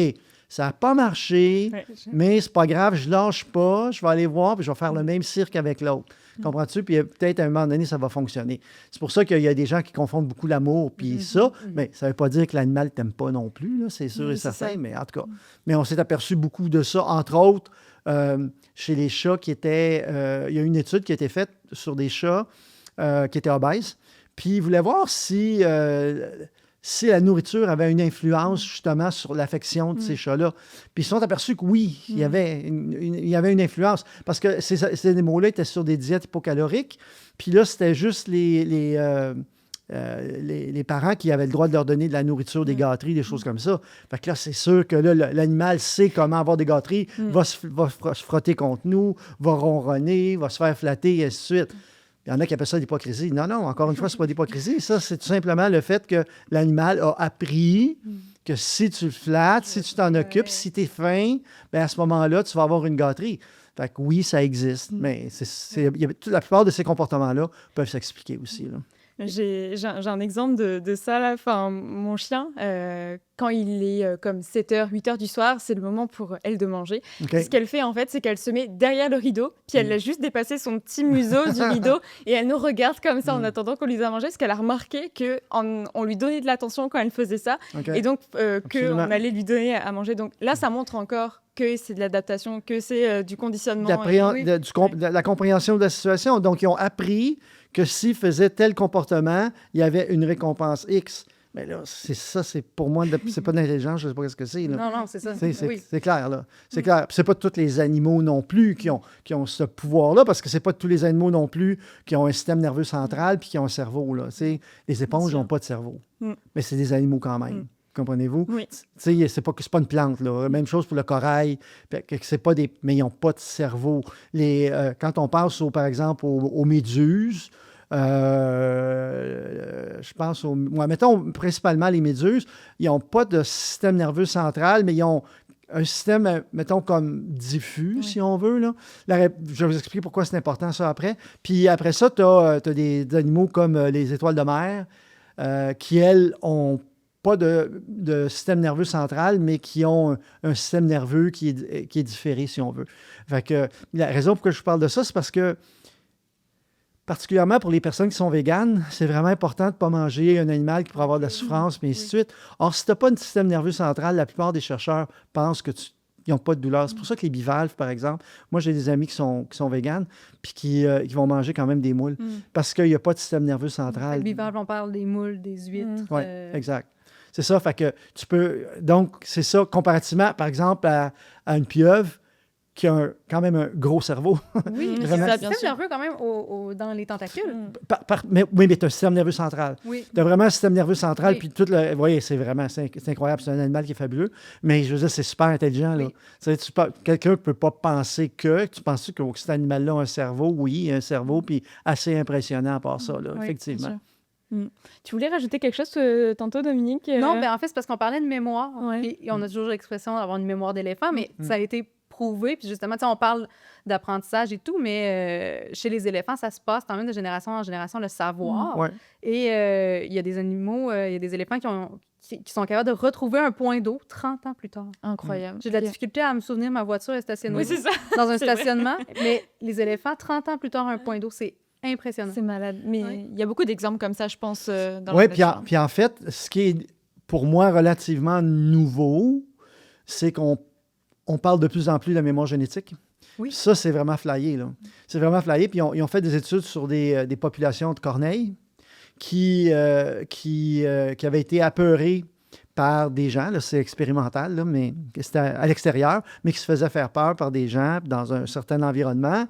ça n'a pas marché, mais c'est pas grave, je lâche pas, je vais aller voir puis je vais faire le même cirque avec l'autre. Comprends-tu? Puis peut-être à un moment donné, ça va fonctionner. C'est pour ça qu'il y a des gens qui confondent beaucoup l'amour puis ça, mais ça ne veut pas dire que l'animal ne t'aime pas non plus, là, c'est sûr et certain, mais en tout cas. Mais on s'est aperçu beaucoup de ça, entre autres, chez les chats qui étaient... il y a une étude qui a été faite sur des chats qui étaient obèses, puis ils voulaient voir si la nourriture avait une influence justement sur l'affection de ces chats-là. Puis ils se sont aperçus que oui, il y avait une influence. Parce que ces animaux-là étaient sur des diètes hypocaloriques. Puis là, c'était juste les parents qui avaient le droit de leur donner de la nourriture, des gâteries, des choses comme ça. Fait que là, c'est sûr que là, l'animal sait comment avoir des gâteries, va se frotter contre nous, va ronronner, va se faire flatter, et ainsi de suite. Il y en a qui appellent ça l'hypocrisie. Non, encore une fois, ce n'est pas d'hypocrisie. Ça, c'est tout simplement le fait que l'animal a appris que si tu le flattes, si tu t'en occupes, si tu es fin, bien, à ce moment-là, tu vas avoir une gâterie. Fait que oui, ça existe, mais la plupart de ces comportements-là peuvent s'expliquer aussi, là. J'ai un exemple de ça, là. Enfin, mon chien, quand il est comme 7h, 8h du soir, c'est le moment pour elle de manger. Okay. Ce qu'elle fait, en fait, c'est qu'elle se met derrière le rideau, puis elle laisse juste dépasser son petit museau du rideau, et elle nous regarde comme ça en attendant qu'on lui dise à manger, parce qu'elle a remarqué qu'on lui donnait de l'attention quand elle faisait ça, et donc qu'on allait lui donner à manger. Donc là, ça montre encore que c'est de l'adaptation, que c'est du conditionnement. La compréhension de la situation. Donc, ils ont appris que s'ils faisaient tel comportement, il y avait une récompense X. Mais là, c'est pour moi, c'est pas de l'intelligence, je ne sais pas ce que c'est. Là. Non, c'est ça. C'est clair, là. C'est clair. Puis c'est pas tous les animaux non plus qui ont ce pouvoir-là, parce que c'est pas tous les animaux non plus qui ont un système nerveux central puis qui ont un cerveau, là. Les éponges n'ont pas de cerveau. Mais c'est des animaux quand même. Comprenez-vous? Oui. C'est pas une plante, là. Même chose pour le corail. Mais ils n'ont pas de cerveau. Quand on pense, par exemple, aux méduses, je pense mettons principalement les méduses, ils n'ont pas de système nerveux central, mais ils ont un système, mettons, comme diffus, si on veut. Là. Je vais vous expliquer pourquoi c'est important, ça, après. Puis après ça, tu as des animaux comme les étoiles de mer qui, elles, ont pas de système nerveux central, mais qui ont un système nerveux qui est différé, si on veut. Fait que, la raison pour laquelle je vous parle de ça, c'est parce que, particulièrement pour les personnes qui sont véganes, c'est vraiment important de ne pas manger un animal qui pourrait avoir de la souffrance, puis ainsi de suite. Or, si tu n'as pas de système nerveux central, la plupart des chercheurs pensent qu'ils n'ont pas de douleur. C'est pour ça que les bivalves, par exemple, moi, j'ai des amis qui sont véganes, puis qui vont manger quand même des moules, parce qu'il n'y a pas de système nerveux central. Les bivalves, on parle des moules, des huîtres. Oui, exact. C'est ça, fait que tu peux... Donc, c'est ça, comparativement, par exemple, à une pieuvre qui a quand même un gros cerveau. Oui, mais c'est un système nerveux quand même dans les tentacules. Mais tu as un système nerveux central. Oui. Tu as vraiment un système nerveux central, puis tout le... Oui, c'est incroyable, c'est un animal qui est fabuleux, mais je veux dire, c'est super intelligent, là. Oui. Quelqu'un ne peut pas penser que... Tu penses que cet animal-là a un cerveau? Oui, il a un cerveau, puis assez impressionnant à part ça, là, effectivement. Tu voulais rajouter quelque chose tantôt, Dominique? Non, en fait, c'est parce qu'on parlait de mémoire. Et on a toujours l'expression d'avoir une mémoire d'éléphant, mais ça a été prouvé. Puis justement, on parle d'apprentissage et tout, mais chez les éléphants, ça se passe quand même de génération en génération, le savoir. Et il y a des animaux, il y a des éléphants qui sont capables de retrouver un point d'eau 30 ans plus tard. Incroyable. J'ai de la difficulté à me souvenir, ma voiture est stationnée dans un stationnement, mais les éléphants, 30 ans plus tard, un point d'eau, c'est impressionnant. C'est malade. Mais il y a beaucoup d'exemples comme ça, je pense, dans la nature. Puis en fait, ce qui est pour moi relativement nouveau, c'est qu'on parle de plus en plus de la mémoire génétique. Oui. Ça, c'est vraiment flyé, là. C'est vraiment flyé. Puis ils ont fait des études sur des populations de corneilles qui avaient été apeurées par des gens, là, c'est expérimental, là, mais c'était à l'extérieur, mais qui se faisaient faire peur par des gens dans un certain environnement.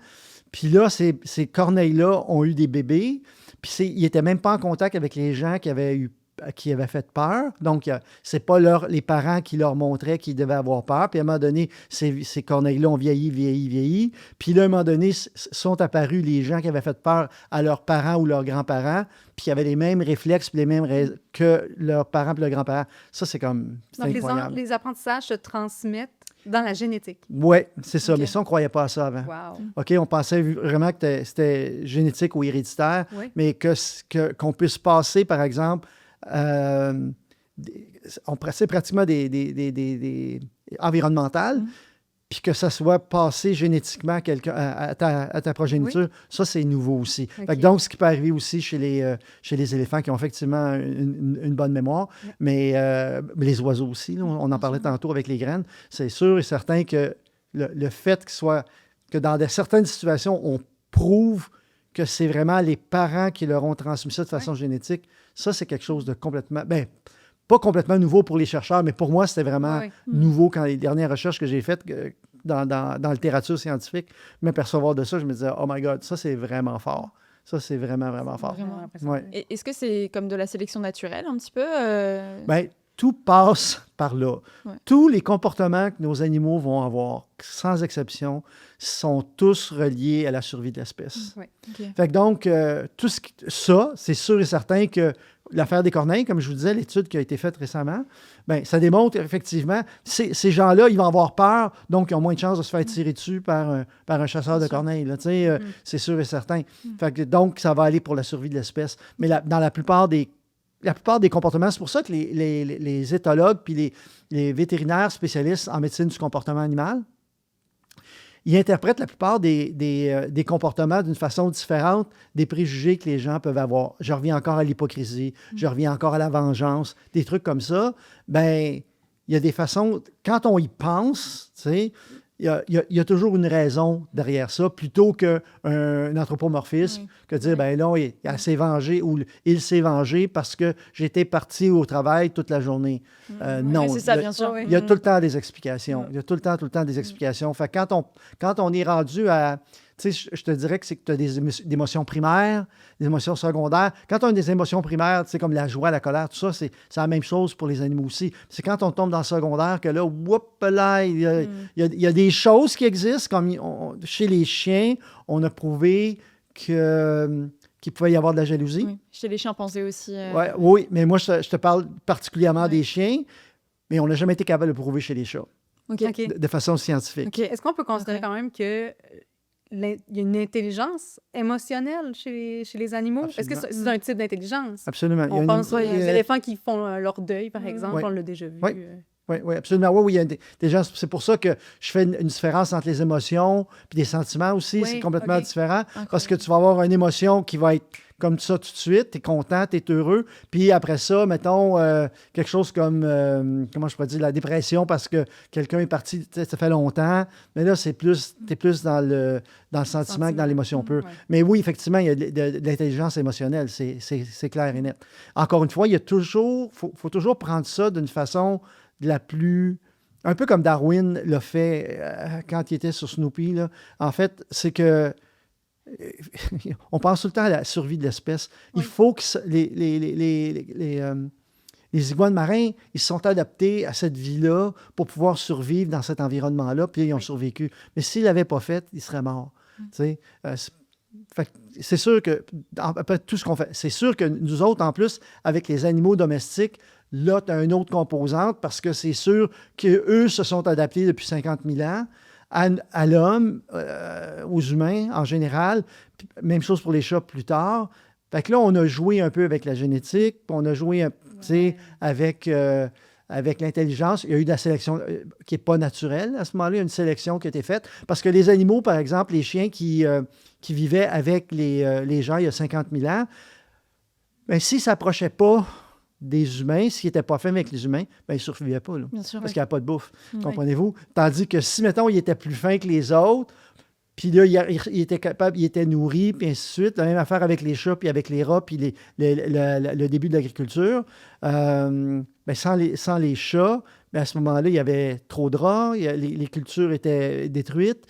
Puis là, ces corneilles-là ont eu des bébés, puis ils n'étaient même pas en contact avec les gens qui avaient fait peur. Donc, c'est pas les parents qui leur montraient qu'ils devaient avoir peur. Puis à un moment donné, ces corneilles-là ont vieilli. Puis là, à un moment donné, sont apparus les gens qui avaient fait peur à leurs parents ou leurs grands-parents, puis qui avaient les mêmes réflexes, puis les mêmes que leurs parents et leurs grands-parents. Ça, c'est incroyable. Les apprentissages se transmettent dans la génétique. Oui, c'est ça. Okay. Mais ça, on ne croyait pas à ça avant. Wow. OK, on pensait vraiment que c'était génétique ou héréditaire, mais qu'on puisse passer, par exemple, c'est pratiquement des environnementales, puis que ça soit passé génétiquement à ta progéniture, ça, c'est nouveau aussi. Okay. Donc, ce qui peut arriver aussi chez les éléphants qui ont effectivement une bonne mémoire, mais les oiseaux aussi, là, on en parlait tantôt avec les graines, c'est sûr et certain que le fait que dans certaines situations, on prouve que c'est vraiment les parents qui leur ont transmis ça de façon génétique, ça, c'est quelque chose de complètement... pas complètement nouveau pour les chercheurs, mais pour moi, c'était vraiment nouveau quand les dernières recherches que j'ai faites dans la littérature scientifique, m'apercevoir de ça, je me disais, oh my God, ça, c'est vraiment fort. Ça, c'est vraiment, vraiment fort. Vraiment. Est-ce que c'est comme de la sélection naturelle, un petit peu? tout passe par là. Ouais. Tous les comportements que nos animaux vont avoir, sans exception, sont tous reliés à la survie de l'espèce. Ouais. OK. Fait que donc, ça, c'est sûr et certain que l'affaire des corneilles, comme je vous disais, l'étude qui a été faite récemment, bien, ça démontre effectivement, ces gens-là, ils vont avoir peur, donc ils ont moins de chances de se faire tirer dessus par un chasseur de corneilles. Là, c'est sûr et certain. Fait que, donc, ça va aller pour la survie de l'espèce. Mais dans la plupart des comportements, c'est pour ça que les éthologues puis les vétérinaires spécialistes en médecine du comportement animal, ils interprètent la plupart des comportements d'une façon différente des préjugés que les gens peuvent avoir. Je reviens encore à l'hypocrisie, je reviens encore à la vengeance, des trucs comme ça. Ben, il y a des façons, quand on y pense, tu sais, il y a toujours une raison derrière ça, plutôt qu'un anthropomorphisme, que de dire, ben là, il s'est vengé ou il s'est vengé parce que j'étais parti au travail toute la journée. Non, c'est ça, bien sûr. il y a tout le temps des explications. Il y a tout le temps des explications. Fait que quand on est rendu à... Tu sais, je te dirais que c'est que tu as des émotions primaires, des émotions secondaires. Quand on a des émotions primaires, tu sais, comme la joie, la colère, tout ça, c'est la même chose pour les animaux aussi. C'est quand on tombe dans le secondaire que là, là, il y a des choses qui existent, comme chez les chiens, on a prouvé qu'il pouvait y avoir de la jalousie. Oui. Chez les chimpanzés aussi. Oui, mais moi, je te parle particulièrement des chiens, mais on n'a jamais été capable de le prouver chez les chats, de façon scientifique. OK. Est-ce qu'on peut considérer quand même que il y a une intelligence émotionnelle chez les animaux? Absolument. Est-ce que c'est un type d'intelligence? Absolument. On pense aux éléphants qui font leur deuil, par exemple. On l'a déjà vu. Oui, absolument. Oui, il y a des gens. C'est pour ça que je fais une différence entre les émotions et les sentiments aussi. C'est complètement différent. Parce que tu vas avoir une émotion qui va être comme ça tout de suite. Tu es content, tu es heureux. Puis après ça, mettons, quelque chose comme, comment je pourrais dire, la dépression parce que quelqu'un est parti, ça fait longtemps. Mais là, tu es plus dans le sentiment que dans l'émotion pure. Ouais. Mais oui, effectivement, il y a de l'intelligence émotionnelle. C'est clair et net. Encore une fois, il y a toujours... faut toujours prendre ça d'une façon... la plus... Un peu comme Darwin l'a fait quand il était sur Snoopy. Là. En fait, c'est que on pense tout le temps à la survie de l'espèce. Oui. Il faut que les iguanes marins, ils se sont adaptés à cette vie-là pour pouvoir survivre dans cet environnement-là, puis ils ont survécu. Mais s'ils ne l'avaient pas fait, ils seraient morts. C'est sûr que, après tout ce qu'on fait, c'est sûr que nous autres, en plus, avec les animaux domestiques, là, tu as une autre composante parce que c'est sûr qu'eux se sont adaptés depuis 50 000 ans à l'homme, aux humains en général. Puis, même chose pour les chats plus tard. Fait que là, on a joué un peu avec la génétique, puis on a joué avec l'intelligence. Il y a eu de la sélection qui n'est pas naturelle à ce moment-là. Il y a une sélection qui a été faite. Parce que les animaux, par exemple, les chiens qui vivaient avec les gens il y a 50 000 ans, bien, s'ils ne s'approchaient pas des humains, s'ils n'étaient pas faits avec les humains, bien, ils ne survivaient pas. Là, parce qu'il n'y a pas de bouffe. Comprenez-vous? Tandis que si, mettons, ils étaient plus fins que les autres, puis là, il était capable, il était nourri, puis ainsi de suite. La même affaire avec les chats, puis avec les rats, puis le début de l'agriculture. Bien, sans les chats, bien, à ce moment-là, il y avait trop de rats, les cultures étaient détruites.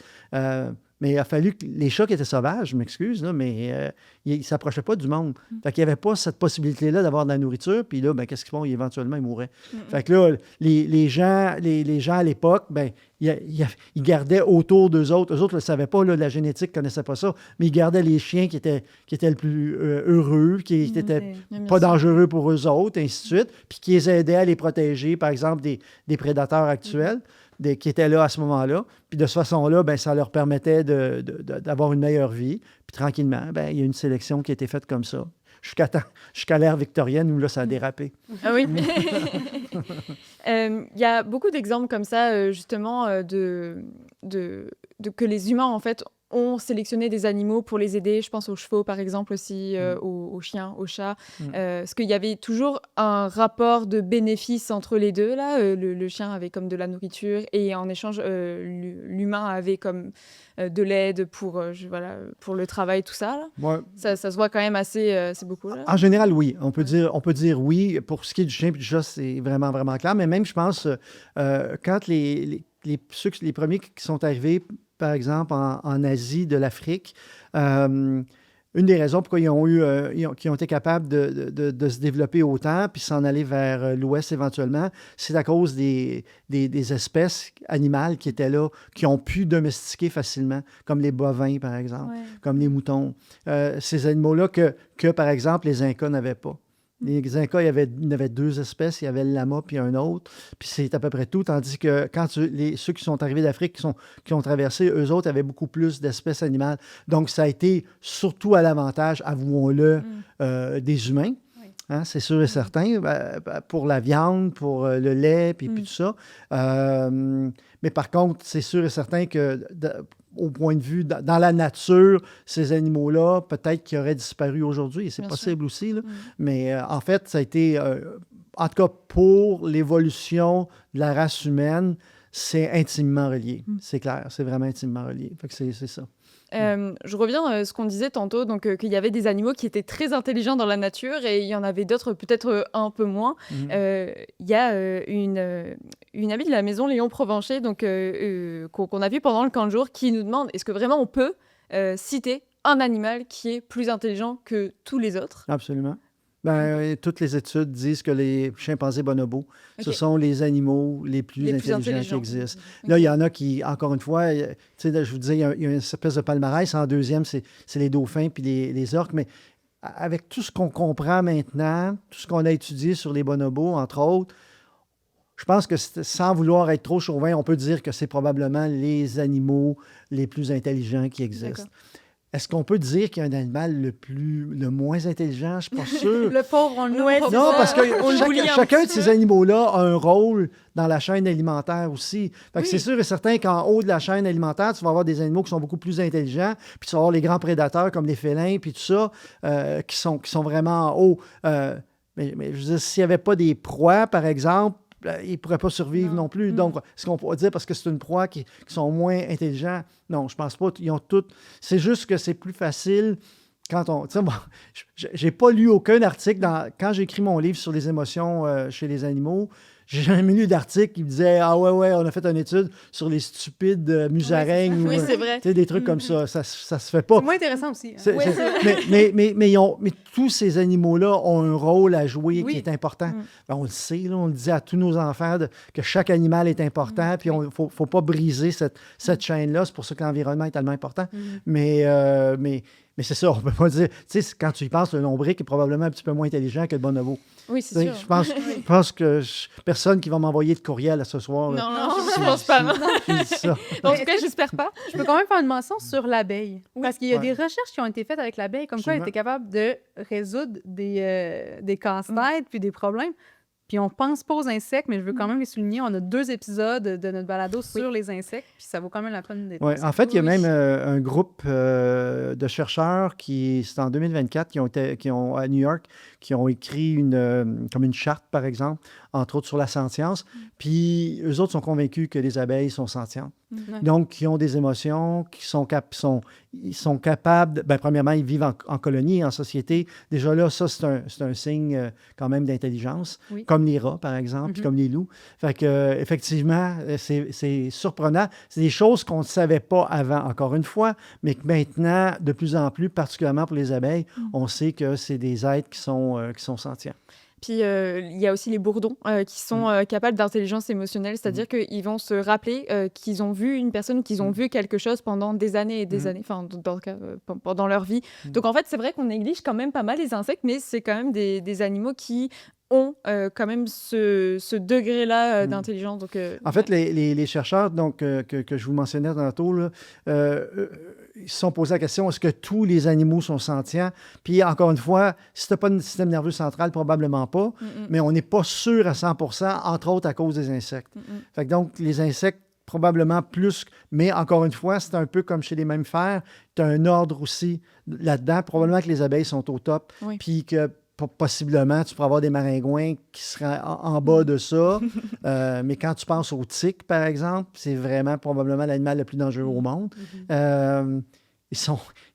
Mais il a fallu que les chats qui étaient sauvages, je m'excuse, là, mais ils ne s'approchaient pas du monde. Fait qu'il n'y avait pas cette possibilité-là d'avoir de la nourriture. Puis là, ben, qu'est-ce qu'ils font? Éventuellement, ils mouraient. Fait que là, les gens à l'époque, ben, ils gardaient autour d'eux autres. Eux autres ne le savaient pas, là, la génétique ne connaissait pas ça, mais ils gardaient les chiens qui étaient le plus heureux, qui n'étaient pas dangereux pour eux autres, et ainsi de suite, puis qui les aidaient à les protéger, par exemple, des prédateurs actuels. Qui étaient là à ce moment-là. Puis de cette façon-là, ben, ça leur permettait d'avoir une meilleure vie. Puis tranquillement, ben, il y a une sélection qui a été faite comme ça. Jusqu'à l'ère victorienne où là, ça a dérapé. Ah oui. Il y a beaucoup d'exemples comme ça, justement, que les humains, en fait, ont sélectionné des animaux pour les aider. Je pense aux chevaux, par exemple, aussi, aux chiens, aux chats. Parce qu'il y avait toujours un rapport de bénéfice entre les deux. Là. Le chien avait comme de la nourriture et en échange, l'humain avait comme de l'aide pour le travail, tout ça. Là. Ouais. Ça se voit quand même assez... c'est beaucoup. Là. En général, oui. On peut dire oui. Pour ce qui est du chien et du chat, c'est vraiment, vraiment clair. Mais même, je pense, quand les premiers qui sont arrivés, par exemple, en Asie, de l'Afrique, une des raisons pourquoi ils ont été capables de se développer autant puis s'en aller vers l'ouest éventuellement, c'est à cause des espèces animales qui étaient là, qui ont pu domestiquer facilement, comme les bovins, par exemple, comme les moutons. Ces animaux-là que, par exemple, les Incas n'avaient pas. Les Incas, il y avait 2 espèces, il y avait le lama puis un autre, puis c'est à peu près tout, tandis que quand ceux qui sont arrivés d'Afrique, qui ont traversé, eux autres avaient beaucoup plus d'espèces animales. Donc, ça a été surtout à l'avantage, avouons-le, des humains. Hein, c'est sûr et certain, pour la viande, pour le lait, puis tout ça. Mais par contre, c'est sûr et certain que au point de vue, dans la nature, ces animaux-là, peut-être qu'ils auraient disparu aujourd'hui, et c'est possible aussi. Là. Mais en fait, ça a été, en tout cas pour l'évolution de la race humaine, c'est intimement relié. C'est clair, c'est vraiment intimement relié. Fait que c'est ça. Je reviens à ce qu'on disait tantôt, donc qu'il y avait des animaux qui étaient très intelligents dans la nature et il y en avait d'autres peut-être un peu moins. Il y a une amie de la maison, Léon Provencher, donc, qu'on a vu pendant le camp de jour, qui nous demande est-ce que vraiment on peut citer un animal qui est plus intelligent que tous les autres? Absolument. Toutes les études disent que les chimpanzés bonobos, ce sont les animaux les plus intelligents qui existent. Là, il y en a qui, encore une fois, je vous disais, il y a une espèce de palmarès. En deuxième, c'est les dauphins puis les orques. Mais avec tout ce qu'on comprend maintenant, tout ce qu'on a étudié sur les bonobos, entre autres, je pense que sans vouloir être trop chauvin, on peut dire que c'est probablement les animaux les plus intelligents qui existent. D'accord. Est-ce qu'on peut dire qu'il y a un animal le moins intelligent? Je ne suis pas sûr. Le pauvre, on le nomme. Non, parce que chacun de ces animaux-là a un rôle dans la chaîne alimentaire aussi. Fait que c'est sûr et certain qu'en haut de la chaîne alimentaire, tu vas avoir des animaux qui sont beaucoup plus intelligents, puis tu vas avoir les grands prédateurs comme les félins, puis tout ça, qui sont vraiment en haut. Mais je veux dire, s'il n'y avait pas des proies, par exemple, ils ne pourraient pas survivre non plus. Donc, est-ce qu'on pourrait dire parce que c'est une proie qui sont moins intelligents? Non, je ne pense pas. Ils ont toutes. C'est juste que c'est plus facile quand on. Tu sais, moi, j'ai pas lu aucun article quand j'ai écrit mon livre sur les émotions chez les animaux. J'ai jamais lu d'article qui me disait ah ouais, on a fait une étude sur les stupides musaraignes. Oui, c'est vrai. Des trucs comme ça. Ça se fait pas. C'est moins intéressant aussi. Mais tous ces animaux-là ont un rôle à jouer qui est important. On le sait, là, on le dit à tous nos enfants que chaque animal est important, puis il ne faut pas briser cette chaîne-là. C'est pour ça que l'environnement est tellement important. Mais c'est ça, on ne peut pas dire. Tu sais, quand tu y penses, le lombric est probablement un petit peu moins intelligent que le bonobo. Oui, c'est sûr. Je pense que personne qui va m'envoyer de courriel à ce soir. Non, je ne pense pas. Non. Ça. En tout cas, j'espère pas. Je peux quand même faire une mention sur l'abeille. Parce qu'il y a des recherches qui ont été faites avec l'abeille, comme quoi elle était capable de résoudre des casse-têtes puis des problèmes. Puis on pense pas aux insectes, mais je veux quand même les souligner. On a 2 épisodes de notre balado sur les insectes, puis ça vaut quand même la peine d'être. Oui, en fait, il y a même un groupe de chercheurs c'est en 2024, qui ont à New York, qui ont écrit comme une charte, par exemple, entre autres sur la sentience. Puis eux autres sont convaincus que les abeilles sont sentientes. Donc, qui ont des émotions, ils sont capables, premièrement, ils vivent en colonie, en société. Déjà là, ça, c'est un signe quand même d'intelligence, comme les rats, par exemple, puis comme les loups. Fait que, effectivement, c'est surprenant. C'est des choses qu'on ne savait pas avant, encore une fois, mais que maintenant, de plus en plus, particulièrement pour les abeilles, on sait que c'est des êtres qui sont sentients. Puis, il y a aussi les bourdons qui sont capables d'intelligence émotionnelle, c'est-à-dire qu'ils vont se rappeler qu'ils ont vu une personne, qu'ils ont vu quelque chose pendant des années et des années, enfin, dans le cas, pendant leur vie. Donc, en fait, c'est vrai qu'on néglige quand même pas mal les insectes, mais c'est quand même des animaux qui ont quand même ce degré-là d'intelligence. Donc, en fait, les chercheurs que je vous mentionnais tantôt, là, ils se sont posés la question, est-ce que tous les animaux sont sentients? Puis encore une fois, si tu n'as pas de système nerveux central, probablement pas, mais on n'est pas sûr à 100%, entre autres à cause des insectes. Fait que donc, les insectes, probablement plus, mais encore une fois, c'est un peu comme chez les mammifères, tu as un ordre aussi là-dedans. Probablement que les abeilles sont au top, puis que possiblement, tu pourrais avoir des maringouins qui seraient en bas de ça. Mais quand tu penses aux tiques, par exemple, c'est vraiment probablement l'animal le plus dangereux au monde. Ils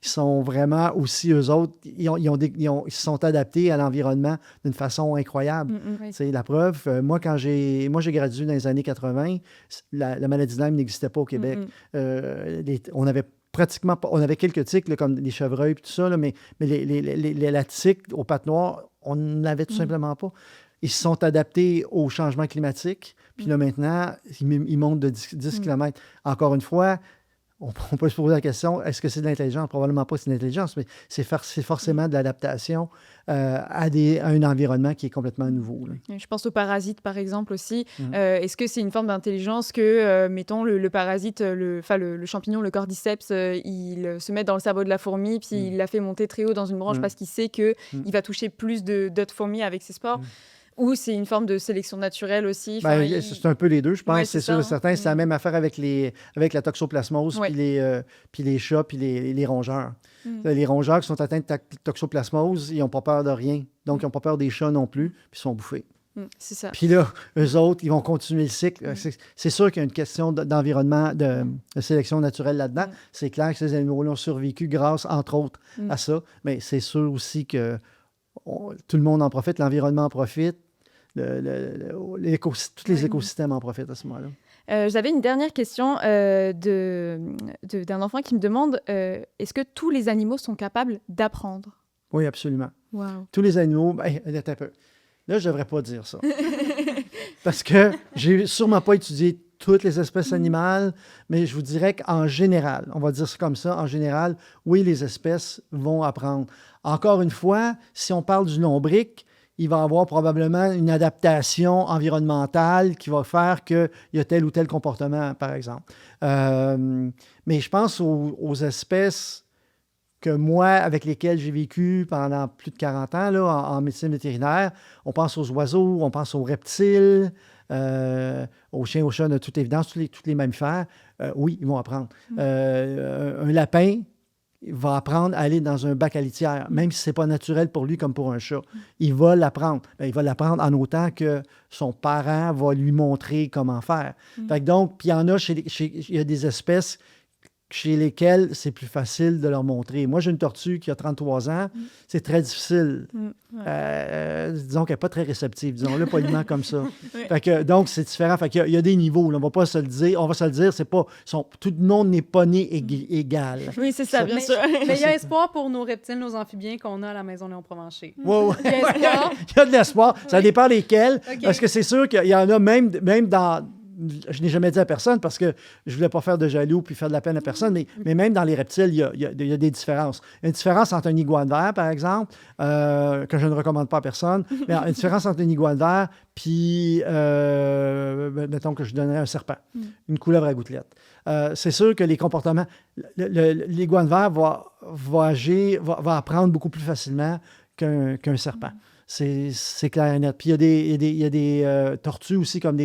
sont vraiment aussi, eux autres, ils se sont adaptés à l'environnement d'une façon incroyable. C'est la preuve. Moi, j'ai gradué dans les années 80, la maladie de Lyme n'existait pas au Québec. On avait pratiquement pas. On avait quelques tiques, là, comme les chevreuils et tout ça, là, mais la tique aux pattes noires, on n'avait tout simplement pas. Ils se sont adaptés au changement climatique. Puis là, maintenant, ils montent de 10 km. Encore une fois, on peut se poser la question, est-ce que c'est de l'intelligence? Probablement pas c'est de l'intelligence, mais c'est forcément de l'adaptation à un environnement qui est complètement nouveau. Là. Je pense aux parasites, par exemple, aussi. Est-ce que c'est une forme d'intelligence que, mettons, le parasite, le champignon, le cordyceps, il se met dans le cerveau de la fourmi, puis il la fait monter très haut dans une branche parce qu'il sait qu'il va toucher plus d'autres fourmis avec ses spores? Ou c'est une forme de sélection naturelle aussi? C'est un peu les deux, je pense. C'est sûr et certain. C'est la même affaire avec la toxoplasmose, Ouais. puis les chats, puis les rongeurs. Les rongeurs qui sont atteints de toxoplasmose, ils n'ont pas peur de rien. Donc, ils n'ont pas peur des chats non plus, puis ils sont bouffés. C'est ça. Puis là, eux autres, ils vont continuer le cycle. C'est sûr qu'il y a une question d'environnement, de sélection naturelle là-dedans. C'est clair que ces animaux-là ont survécu grâce, entre autres, à ça. Mais c'est sûr aussi que tout le monde en profite, l'environnement en profite. Tous les écosystèmes en profitent à ce moment-là. J'avais une dernière question d'un enfant qui me demande est-ce que tous les animaux sont capables d'apprendre? Oui, absolument. Wow. Tous les animaux... attends un peu. Là, je ne devrais pas dire ça. Parce que j'ai sûrement pas étudié toutes les espèces animales, mais je vous dirais qu'en général, on va dire ça comme ça, en général, oui, les espèces vont apprendre. Encore une fois, si on parle du lombric, il va y avoir probablement une adaptation environnementale qui va faire qu'il y a tel ou tel comportement, par exemple. Mais je pense aux espèces que moi, avec lesquelles j'ai vécu pendant plus de 40 ans là, en médecine vétérinaire. On pense aux oiseaux, on pense aux reptiles, aux chiens, aux chats, de toute évidence, tous les mammifères. Oui, ils vont apprendre. Un lapin, il va apprendre à aller dans un bac à litière, même si ce n'est pas naturel pour lui comme pour un chat. Il va l'apprendre. Il va l'apprendre en autant que son parent va lui montrer comment faire. Fait que donc, puis il y en a, il y a des espèces chez lesquelles c'est plus facile de leur montrer. Moi, j'ai une tortue qui a 33 ans. C'est très difficile. Disons qu'elle n'est pas très réceptive, disons-le poliment comme ça. Fait que, donc, c'est différent. Fait qu'il y a des niveaux. Là. On va pas se le dire. On va se le dire, c'est pas... tout le monde n'est pas né égal. Oui, c'est ça, bien sûr. Mais il y a espoir pour nos reptiles, nos amphibiens qu'on a à la Maison Léon Provencher. Oui. Il y a de l'espoir. Ça dépend lesquels. Okay. Parce que c'est sûr qu'il y en a même dans... Je n'ai jamais dit à personne parce que je ne voulais pas faire de jaloux puis faire de la peine à personne, mais même dans les reptiles, il y a des différences. Une différence entre un iguane vert, par exemple, que je ne recommande pas à personne, mais une différence entre un iguane vert puis, mettons que je donnerais un serpent, une couleuvre à gouttelettes. C'est sûr que les comportements... L'iguane vert va apprendre beaucoup plus facilement qu'un serpent. C'est clair et net. Puis il y a des tortues aussi, comme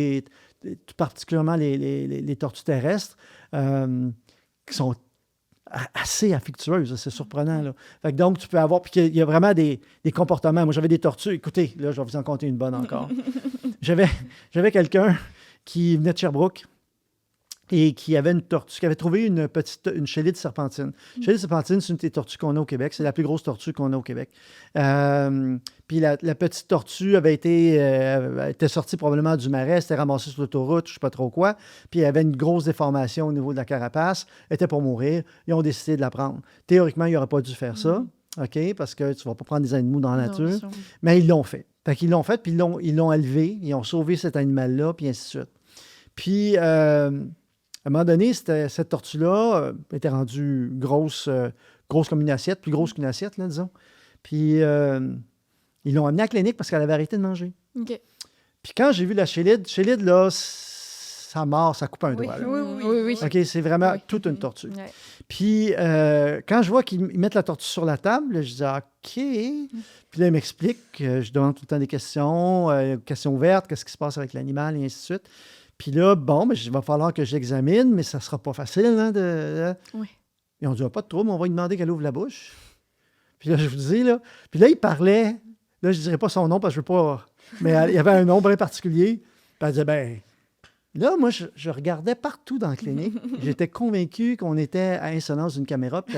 tout particulièrement les tortues terrestres, qui sont assez affectueuses. C'est surprenant. Là. Fait que donc, tu peux avoir... Puis il y a vraiment des comportements. Moi, j'avais des tortues. Écoutez, là, je vais vous en conter une bonne encore. J'avais quelqu'un qui venait de Sherbrooke et qui avait une tortue, qui avait trouvé une chélide serpentine. Chélide serpentine, c'est une des tortues qu'on a au Québec. C'est la plus grosse tortue qu'on a au Québec. Puis la petite tortue était sortie probablement du marais, s'était ramassée sur l'autoroute, je ne sais pas trop quoi. Puis elle avait une grosse déformation au niveau de la carapace. Elle était pour mourir. Ils ont décidé de la prendre. Théoriquement, ils n'auraient pas dû faire ça, OK? Parce que tu ne vas pas prendre des animaux dans la nature. Mais ils l'ont fait. Fait qu'ils l'ont fait, puis ils l'ont élevé. Ils ont sauvé cet animal-là, puis ainsi de suite. Puis... à un moment donné, cette tortue-là était rendue grosse comme une assiette, plus grosse qu'une assiette, là, disons. Puis, ils l'ont amenée à la clinique parce qu'elle avait arrêté de manger. OK. Puis quand j'ai vu la chélide, là, ça mord, ça coupe un doigt. Là. Oui. OK, c'est vraiment toute une tortue. Ouais. Puis, quand je vois qu'ils mettent la tortue sur la table, là, je dis OK. Puis là, ils m'expliquent, je demande tout le temps des questions ouvertes, qu'est-ce qui se passe avec l'animal, et ainsi de suite. Puis là, il va falloir que j'examine, mais ça ne sera pas facile. Hein, Oui. Ils ont dit, pas de trouble, on va lui demander qu'elle ouvre la bouche. Puis là, je vous dis, là. Puis là, il parlait. Là, je ne dirais pas son nom parce que je ne veux pas. Mais il y avait un nom bien particulier. Puis elle disait, là, moi, je regardais partout dans la clinique. J'étais convaincu qu'on était à insolence d'une caméra. Puis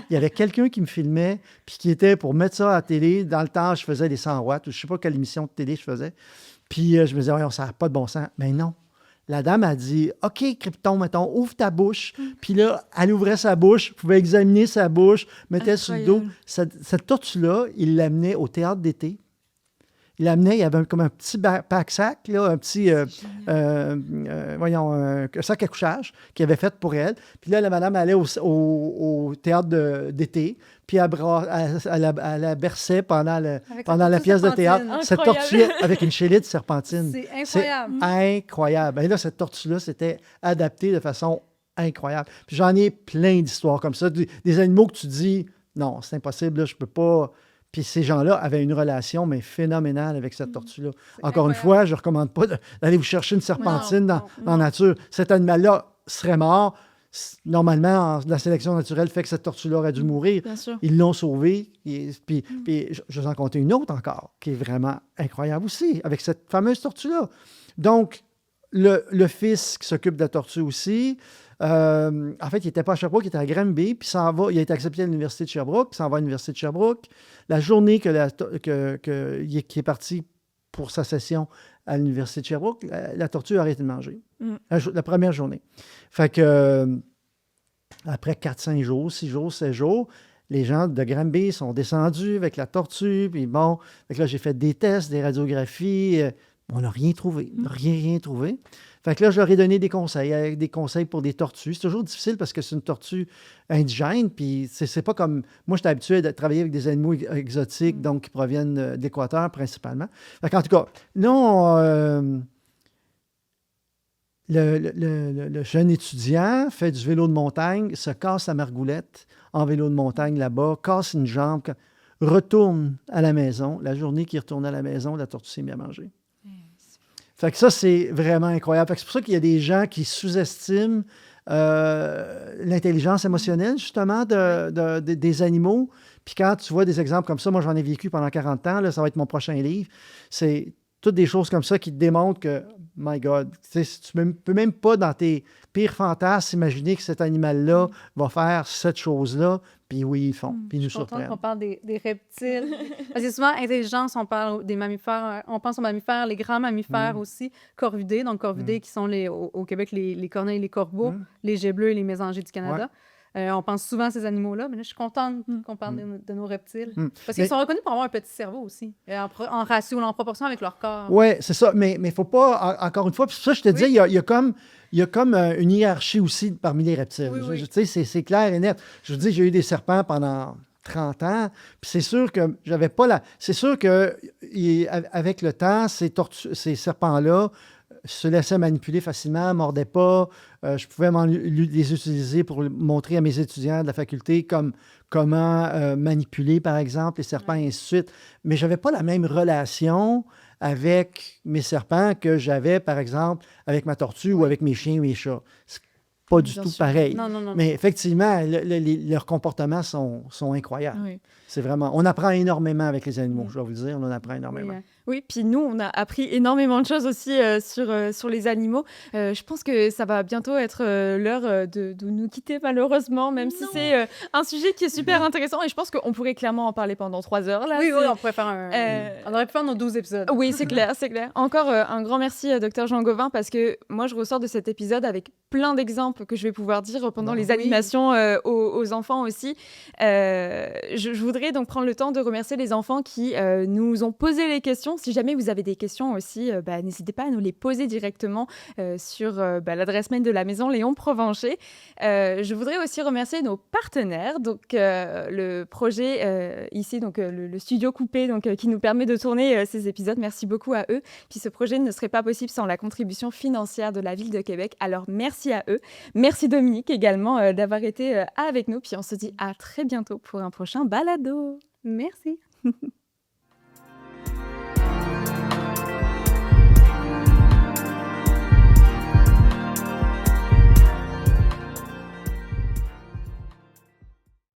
il y avait quelqu'un qui me filmait, puis qui était pour mettre ça à la télé. Dans le temps, je faisais les 100 watts. Je ne sais pas quelle émission de télé je faisais. Puis je me disais, ça n'a pas de bon sens. Mais non. La dame a dit « OK, Krypton, mettons, ouvre ta bouche. » Puis là, elle ouvrait sa bouche, pouvait examiner sa bouche, mettait sur le dos. Cette tortue-là, il l'amenait au théâtre d'été. Il l'amenait, il y avait comme un petit pack-sac, là, un petit sac à couchage qu'il avait fait pour elle. Puis là, la madame allait au théâtre d'été, puis elle la berçait pendant la pièce de théâtre. Cette tortue avec une chélitte serpentine. C'est incroyable. C'est incroyable. Et là, cette tortue-là, c'était adapté de façon incroyable. Puis j'en ai plein d'histoires comme ça. Des animaux que tu dis, non, c'est impossible, là, je peux pas... Puis ces gens-là avaient une relation, mais phénoménale avec cette tortue-là. Encore une fois, je ne recommande pas d'aller vous chercher une serpentine dans la nature. Cet animal-là serait mort. Normalement, la sélection naturelle fait que cette tortue-là aurait dû mourir. Ils l'ont sauvée. Puis je vais en compter une autre encore, qui est vraiment incroyable aussi, avec cette fameuse tortue-là. Donc, le fils qui s'occupe de la tortue aussi, en fait, il n'était pas à Sherbrooke, il était à Granby, puis il a été accepté à l'Université de Sherbrooke, puis s'en va à l'Université de Sherbrooke. La journée qu'il est parti pour sa session à l'Université de Sherbrooke, la tortue a arrêté de manger. La première journée. Fait que, après 4-5 jours, 6 jours, 7 jours, les gens de Granby sont descendus avec la tortue, puis bon, fait que là, j'ai fait des tests, des radiographies, on n'a rien trouvé, rien trouvé. Fait que là, je leur ai donné des conseils pour des tortues. C'est toujours difficile parce que c'est une tortue indigène, puis c'est pas comme... Moi, j'étais habitué à travailler avec des animaux exotiques, donc qui proviennent de l'Équateur principalement. Fait qu'en tout cas, non, le jeune étudiant fait du vélo de montagne, se casse la margoulette en vélo de montagne là-bas, casse une jambe, retourne à la maison. La journée qu'il retourne à la maison, la tortue s'est mise à manger. Fait que ça, c'est vraiment incroyable. Fait que c'est pour ça qu'il y a des gens qui sous-estiment l'intelligence émotionnelle, justement, des animaux. Puis quand tu vois des exemples comme ça, moi, j'en ai vécu pendant 40 ans, là, ça va être mon prochain livre, c'est toutes des choses comme ça qui te démontrent que, my God, tu ne peux même pas, dans tes pires fantasmes, imaginer que cet animal-là va faire cette chose-là. Puis oui, ils font. Puis ils nous surprennent. On parle des reptiles. Parce que souvent, intelligence, on parle des mammifères. On pense aux mammifères, les grands mammifères aussi, corvidés. Donc, corvidés qui sont au Québec, les corneilles, les corbeaux, les geais bleus et les mésangers du Canada. On pense souvent à ces animaux-là, mais là, je suis contente qu'on parle de nos reptiles. Parce qu'ils sont reconnus pour avoir un petit cerveau aussi, en ratio, en proportion avec leur corps. Oui, c'est ça. Mais il ne faut pas, encore une fois, puis ça, je te dis, il y a comme une hiérarchie aussi parmi les reptiles. Tu sais, c'est clair et net. Je vous dis, j'ai eu des serpents pendant 30 ans, puis c'est sûr que j'avais pas la... C'est sûr que avec le temps, ces serpents-là se laissaient manipuler facilement, ne mordaient pas. Je pouvais les utiliser pour montrer à mes étudiants de la faculté comment manipuler, par exemple, les serpents, et ainsi de suite. Mais je n'avais pas la même relation avec mes serpents que j'avais, par exemple, avec ma tortue ou avec mes chiens ou mes chats. C'est pas du tout pareil. Non. Mais effectivement, leurs comportements sont incroyables. Oui. C'est vraiment... On apprend énormément avec les animaux, je dois vous le dire. On en apprend énormément. Oui, puis nous, on a appris énormément de choses aussi sur les animaux. Je pense que ça va bientôt être l'heure de nous quitter, malheureusement, même si c'est un sujet qui est super intéressant. Et je pense qu'on pourrait clairement en parler pendant 3 heures. Là, oui, on pourrait faire on aurait pu faire nos 12 épisodes. Oui, c'est clair, c'est clair. Encore un grand merci, Dr Jean Gauvin, parce que moi, je ressors de cet épisode avec plein d'exemples que je vais pouvoir dire pendant les animations aux enfants aussi. Je voudrais donc prendre le temps de remercier les enfants qui nous ont posé les questions. Si jamais vous avez des questions aussi, n'hésitez pas à nous les poser directement sur l'adresse mail de la Maison Léon Provencher. Je voudrais aussi remercier nos partenaires, donc le projet ici, donc le studio Coupé, donc qui nous permet de tourner ces épisodes. Merci beaucoup à eux. Puis ce projet ne serait pas possible sans la contribution financière de la Ville de Québec. Alors merci à eux. Merci Dominique également d'avoir été avec nous. Puis on se dit à très bientôt pour un prochain balado. Merci.